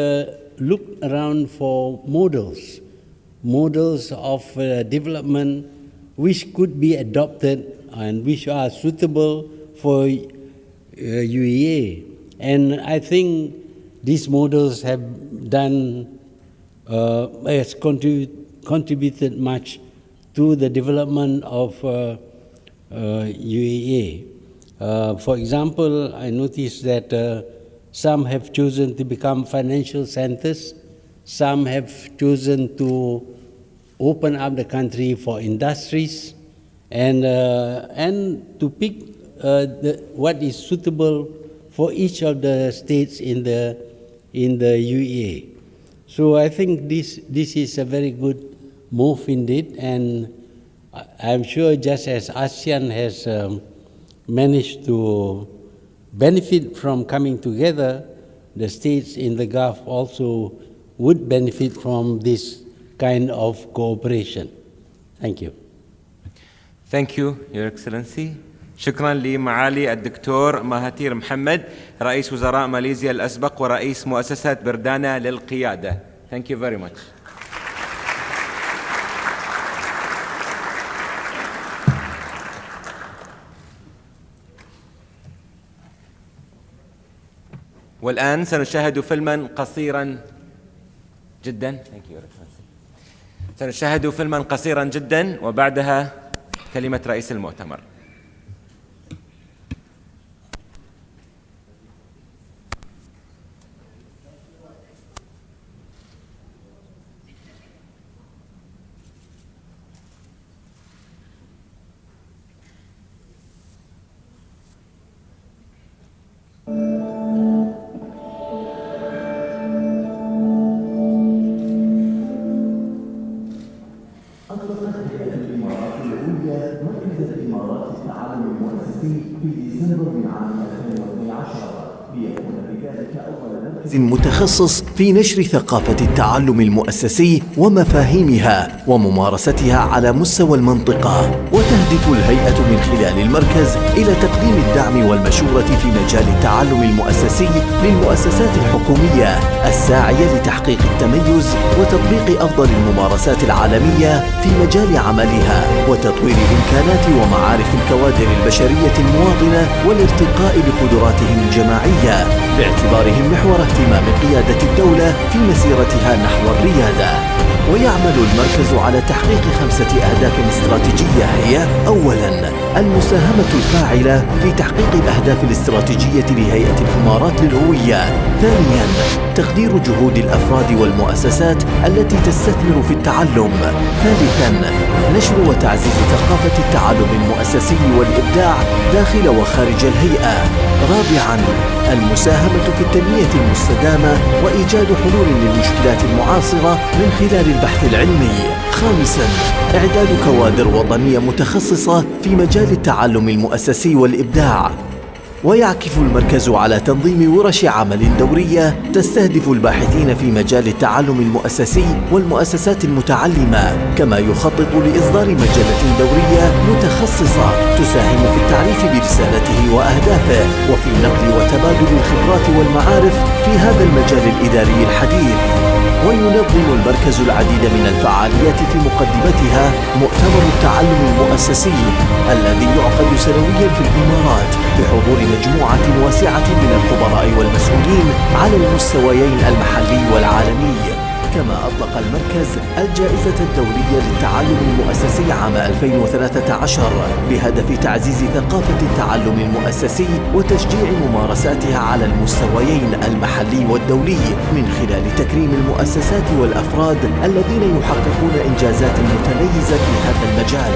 looked around for models of development which could be adopted and which are suitable for UEA. And I think these models have has contributed much to the development of UEA. For example, I noticed that some have chosen to become financial centers, some have chosen to open up the country for industries, and to pick what is suitable for each of the states in the UEA. So I think this is a very good move indeed, and I'm sure just as ASEAN has managed to benefit from coming together, the states in the Gulf also would benefit from this kind of cooperation. Thank you. Thank you, Your Excellency. شكرا لمعالي الدكتور مهاتير محمد رئيس وزراء ماليزيا الأسبق ورئيس مؤسسة بردانا للقيادة. Thank you very much. والآن سنشاهد فيلما قصيرا جدا. سنشاهد فيلما قصيرا جدا وبعدها كلمة رئيس المؤتمر. متخصص في نشر ثقافة التعلم المؤسسي ومفاهيمها وممارستها على مستوى المنطقة. وتهدف الهيئة من خلال المركز إلى تقديم الدعم والمشورة في مجال التعلم المؤسسي للمؤسسات الحكومية الساعية لتحقيق التميز وتطبيق أفضل الممارسات العالمية في مجال عملها وتطوير إمكانات ومعارف الكوادر البشرية المواطنة والارتقاء بقدراتهم الجماعية باعتبارهم محور اهتمام قيادة الدولة في مسيرتها نحو الريادة. ويعمل المركز على تحقيق 5 أهداف استراتيجية هي: أولاً المساهمة الفاعلة في تحقيق الأهداف الاستراتيجية لهيئة الإمارات للهوية. ثانياً تقدير جهود الأفراد والمؤسسات التي تستثمر في التعلم. ثالثاً نشر وتعزيز ثقافة التعلم المؤسسي والإبداع داخل وخارج الهيئة. رابعاً المساهمة في التنمية المستدامة وإيجاد حلول للمشكلات المعاصرة من خلال البحث العلمي. خامساً إعداد كوادر وطنية متخصصة في مجال التعلم المؤسسي والإبداع. ويعكف المركز على تنظيم ورش عمل دورية تستهدف الباحثين في مجال التعلم المؤسسي والمؤسسات المتعلمة، كما يخطط لإصدار مجلة دورية متخصصة تساهم في التعريف برسالته وأهدافه وفي نقل وتبادل الخبرات والمعارف في هذا المجال الإداري الحديث. وينظم المركز العديد من الفعاليات في مقدمتها مؤتمر التعلم المؤسسي الذي يعقد سنويا في الإمارات بحضور مجموعة واسعة من الخبراء والمسؤولين على المستويين المحلي والعالمي. كما أطلق المركز الجائزة الدولية للتعلم المؤسسي عام 2013 بهدف تعزيز ثقافة التعلم المؤسسي وتشجيع ممارساتها على المستويين المحلي والدولي من خلال تكريم المؤسسات والأفراد الذين يحققون إنجازات متميزة في هذا المجال.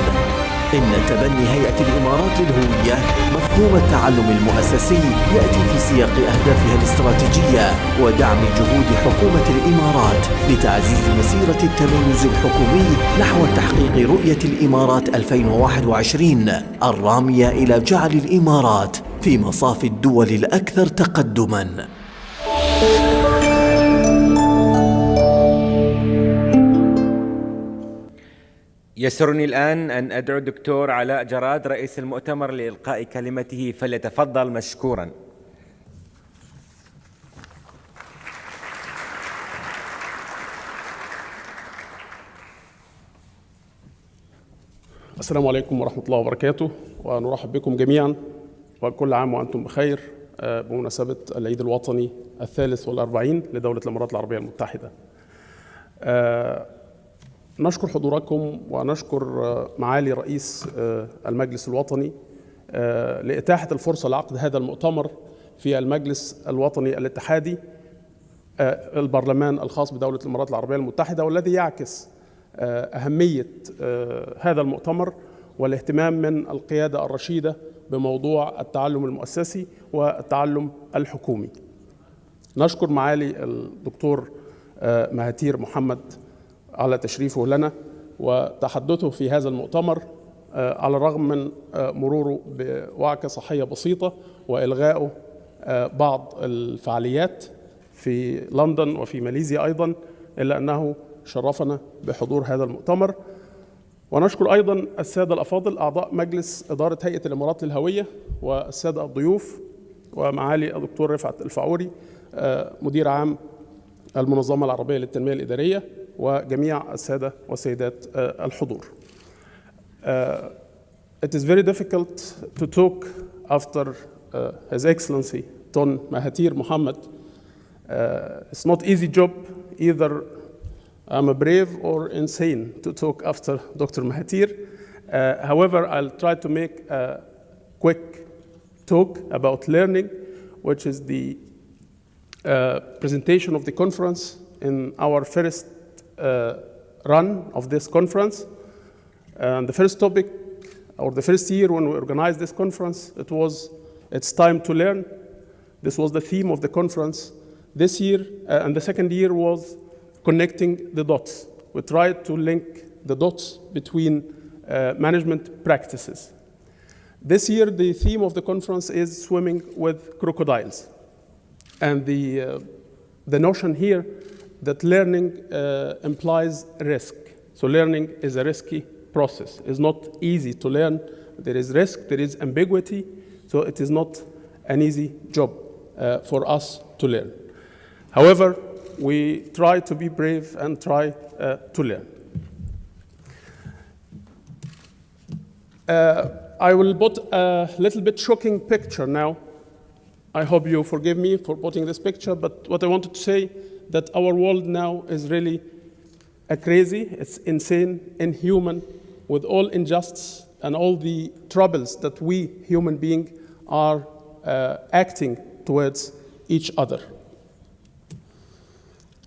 إن تبني هيئة الإمارات للهوية مفهوم التعلم المؤسسي يأتي في سياق أهدافها الاستراتيجية ودعم جهود حكومة الإمارات لتعزيز مسيرة التميز الحكومي نحو تحقيق رؤية الإمارات 2021 الرامية إلى جعل الإمارات في مصاف الدول الأكثر تقدماً. يسرني الآن أن أدعو الدكتور علاء جراد رئيس المؤتمر لإلقاء كلمته، فليتفضل مشكورا. السلام عليكم ورحمة الله وبركاته، ونرحب بكم جميعا وكل عام وأنتم بخير بمناسبة العيد الوطني 43 لدولة الإمارات العربية المتحدة. نشكر حضوركم ونشكر معالي رئيس المجلس الوطني لإتاحة الفرصة لعقد هذا المؤتمر في المجلس الوطني الاتحادي البرلمان الخاص بدولة الإمارات العربية المتحدة، والذي يعكس أهمية هذا المؤتمر والاهتمام من القيادة الرشيدة بموضوع التعلم المؤسسي والتعلم الحكومي. نشكر معالي الدكتور مهاتير محمد على تشريفه لنا وتحدثه في هذا المؤتمر على الرغم من مروره بوعكة صحية بسيطة وإلغائه بعض الفعاليات في لندن وفي ماليزيا أيضا، إلا أنه شرفنا بحضور هذا المؤتمر. ونشكر أيضا السادة الأفاضل أعضاء مجلس إدارة هيئة الإمارات للهوية والسادة الضيوف ومعالي الدكتور رفعت الفعوري مدير عام المنظمة العربية للتنمية الإدارية وجميع السادة والسيدات الحضور. It is very difficult to talk after His Excellency Ton Mahathir Mohamad. It's not easy job, either I'm a brave or insane to talk after Dr. Mahathir. However, I'll try to make a quick talk about learning, which is the presentation of the conference in our first run of this conference. The first topic, or the first year when we organized this conference, it's time to learn. This was the theme of the conference. This year, and the second year was connecting the dots. We tried to link the dots between management practices. This year, the theme of the conference is swimming with crocodiles. And the notion here that learning implies risk. So learning is a risky process. It's not easy to learn. There is risk, there is ambiguity, so it is not an easy job for us to learn. However, we try to be brave and try to learn. I will put a little bit shocking picture now. I hope you forgive me for putting this picture, but what I wanted to say that our world now is really crazy, it's insane, inhuman, with all injustice and all the troubles that we human beings are acting towards each other.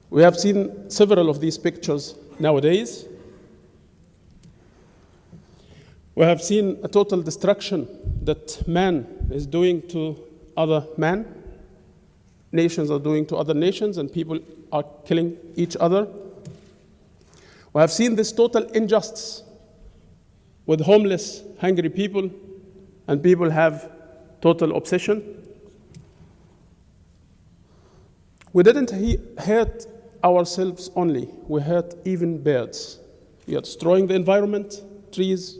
We have seen several of these pictures nowadays. We have seen a total destruction that man is doing to other man, nations are doing to other nations, and people are killing each other. We have seen this total injustice with homeless, hungry people, and people have total obsession. We didn't hurt ourselves only, we hurt even birds. We are destroying the environment, trees,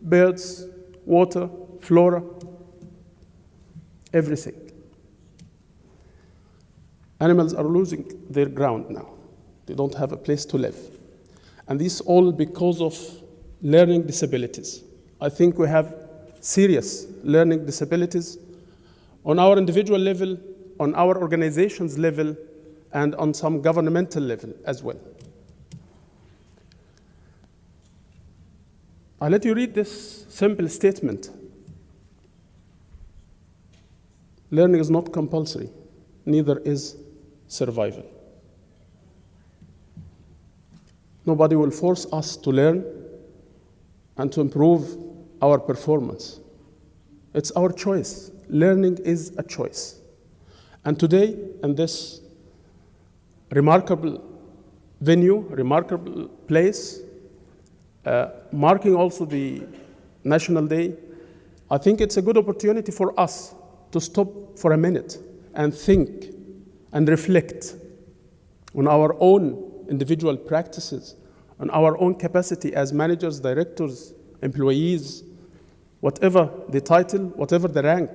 birds, water, flora, everything. Animals are losing their ground now. They don't have a place to live. And this all because of learning disabilities. I think we have serious learning disabilities on our individual level, on our organizations level, and on some governmental level as well. I'll let you read this simple statement. Learning is not compulsory, neither is survival. Nobody will force us to learn and to improve our performance. It's our choice. Learning is a choice. And today, in this remarkable venue, remarkable place, marking also the National Day, I think it's a good opportunity for us to stop for a minute and think and reflect on our own individual practices, on our own capacity as managers, directors, employees, whatever the title, whatever the rank,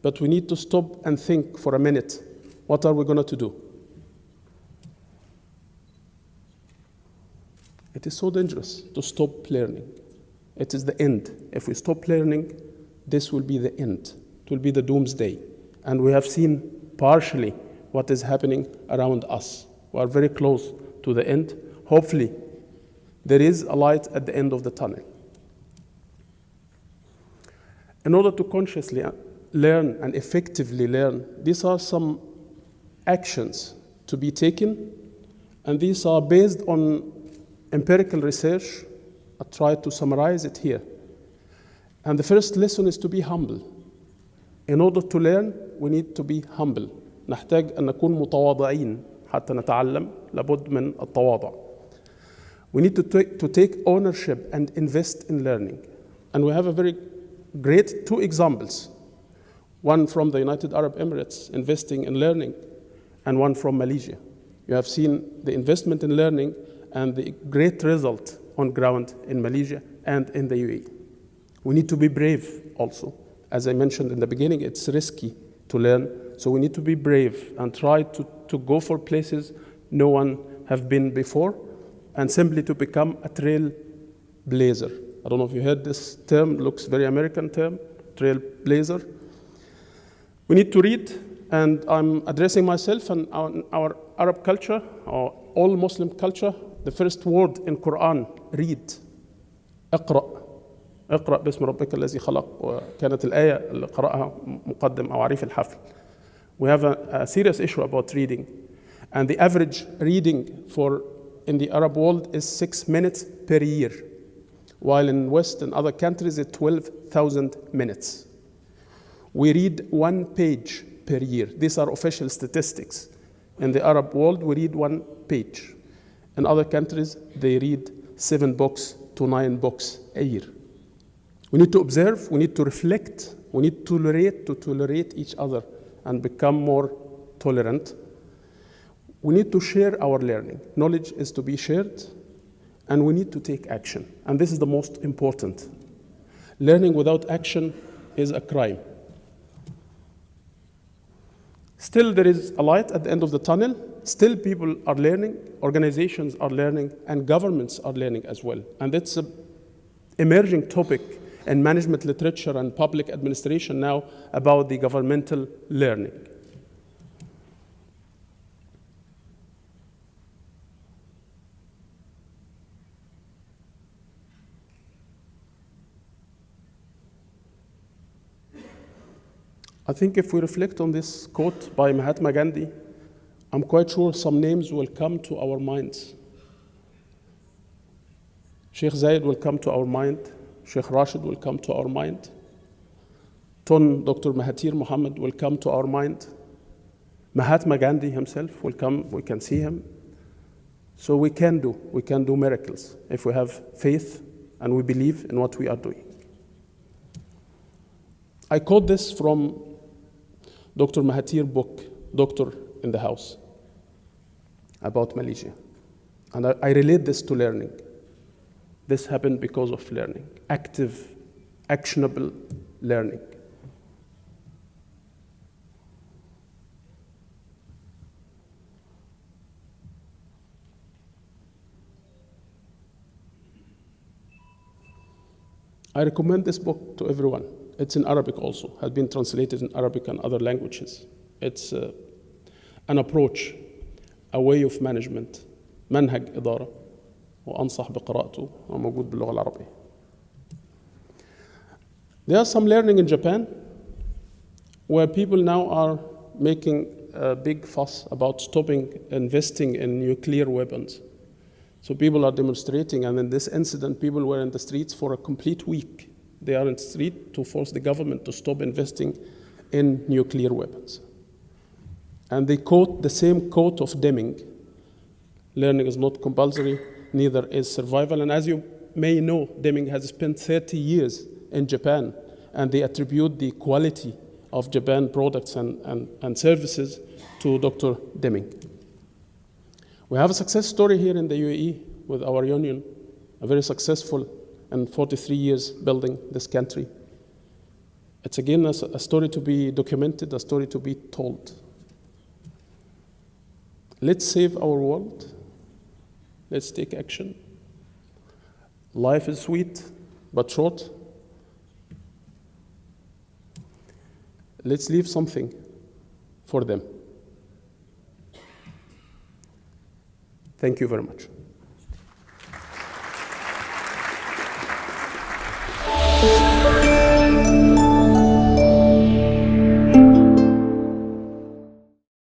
but we need to stop and think for a minute, what are we going to do? It is so dangerous to stop learning. It is the end. If we stop learning, this will be the end. It will be the doomsday. And we have seen partially what is happening around us. We are very close to the end. Hopefully, there is a light at the end of the tunnel. In order to consciously learn and effectively learn, these are some actions to be taken, and these are based on empirical research. I try to summarize it here. And the first lesson is to be humble. In order to learn, we need to be humble. نحتاج أن نكون متواضعين حتى نتعلم. لابد من التواضع. We need to take ownership and invest in learning. And we have a very great two examples. One from the United Arab Emirates, investing in learning, and one from Malaysia. You have seen the investment in learning and the great result on ground in Malaysia and in the UAE. We need to be brave also. As I mentioned in the beginning, it's risky to learn, so we need to be brave and try to go for places no one have been before, and simply to become a trailblazer. I don't know if you heard this term, looks very American term, trailblazer. We need to read, and I'm addressing myself and our Arab culture, or all Muslim culture. The first word in Quran, read. اقرأ. اقرأ باسم ربك الذي خلق. وكانت الآية اللي قرأها مقدم أو عريف الحفل. We have a serious issue about reading. And the average reading in the Arab world is 6 minutes per year, while in West and other countries it's 12,000 minutes. We read 1 page per year. These are official statistics. In the Arab world, we read 1 page. In other countries, they read 7 books to 9 books a year. We need to observe, we need to reflect, we need to tolerate each other and become more tolerant. We need to share our learning. Knowledge is to be shared, and we need to take action. And this is the most important. Learning without action is a crime. Still, there is a light at the end of the tunnel. Still, people are learning, organizations are learning, and governments are learning as well. And that's an emerging topic in management literature and public administration now about the governmental learning. I think if we reflect on this quote by Mahatma Gandhi, I'm quite sure some names will come to our minds. Sheikh Zayed will come to our mind. Sheikh Rashid will come to our mind. Dr. Mahathir Mohamad will come to our mind. Mahatma Gandhi himself will come, we can see him. So we can do miracles if we have faith and we believe in what we are doing. I quote this from Dr. Mahathir's book, Doctor in the House, about Malaysia. And I relate this to learning. This happened because of learning, active, actionable learning. I recommend this book to everyone. It's in Arabic also, has been translated in Arabic and other languages. It's an approach, a way of management, منهج إدارة, وأنصح بقراءته وموجود باللغة العربية. There are some learning in Japan where people now are making a big fuss about stopping investing in nuclear weapons. So people are demonstrating, and in this incident, people were in the streets for a complete week. They are in the street to force the government to stop investing in nuclear weapons. And they quote the same quote of Deming: learning is not compulsory, neither is survival. And as you may know, Deming has spent 30 years in Japan, and they attribute the quality of Japan products and services to Dr. Deming. We have a success story here in the UAE with our union, a very successful and 43 years building this country. It's again a story to be documented, a story to be told. Let's save our world. Let's take action. Life is sweet, but short. Let's leave something for them. Thank you very much.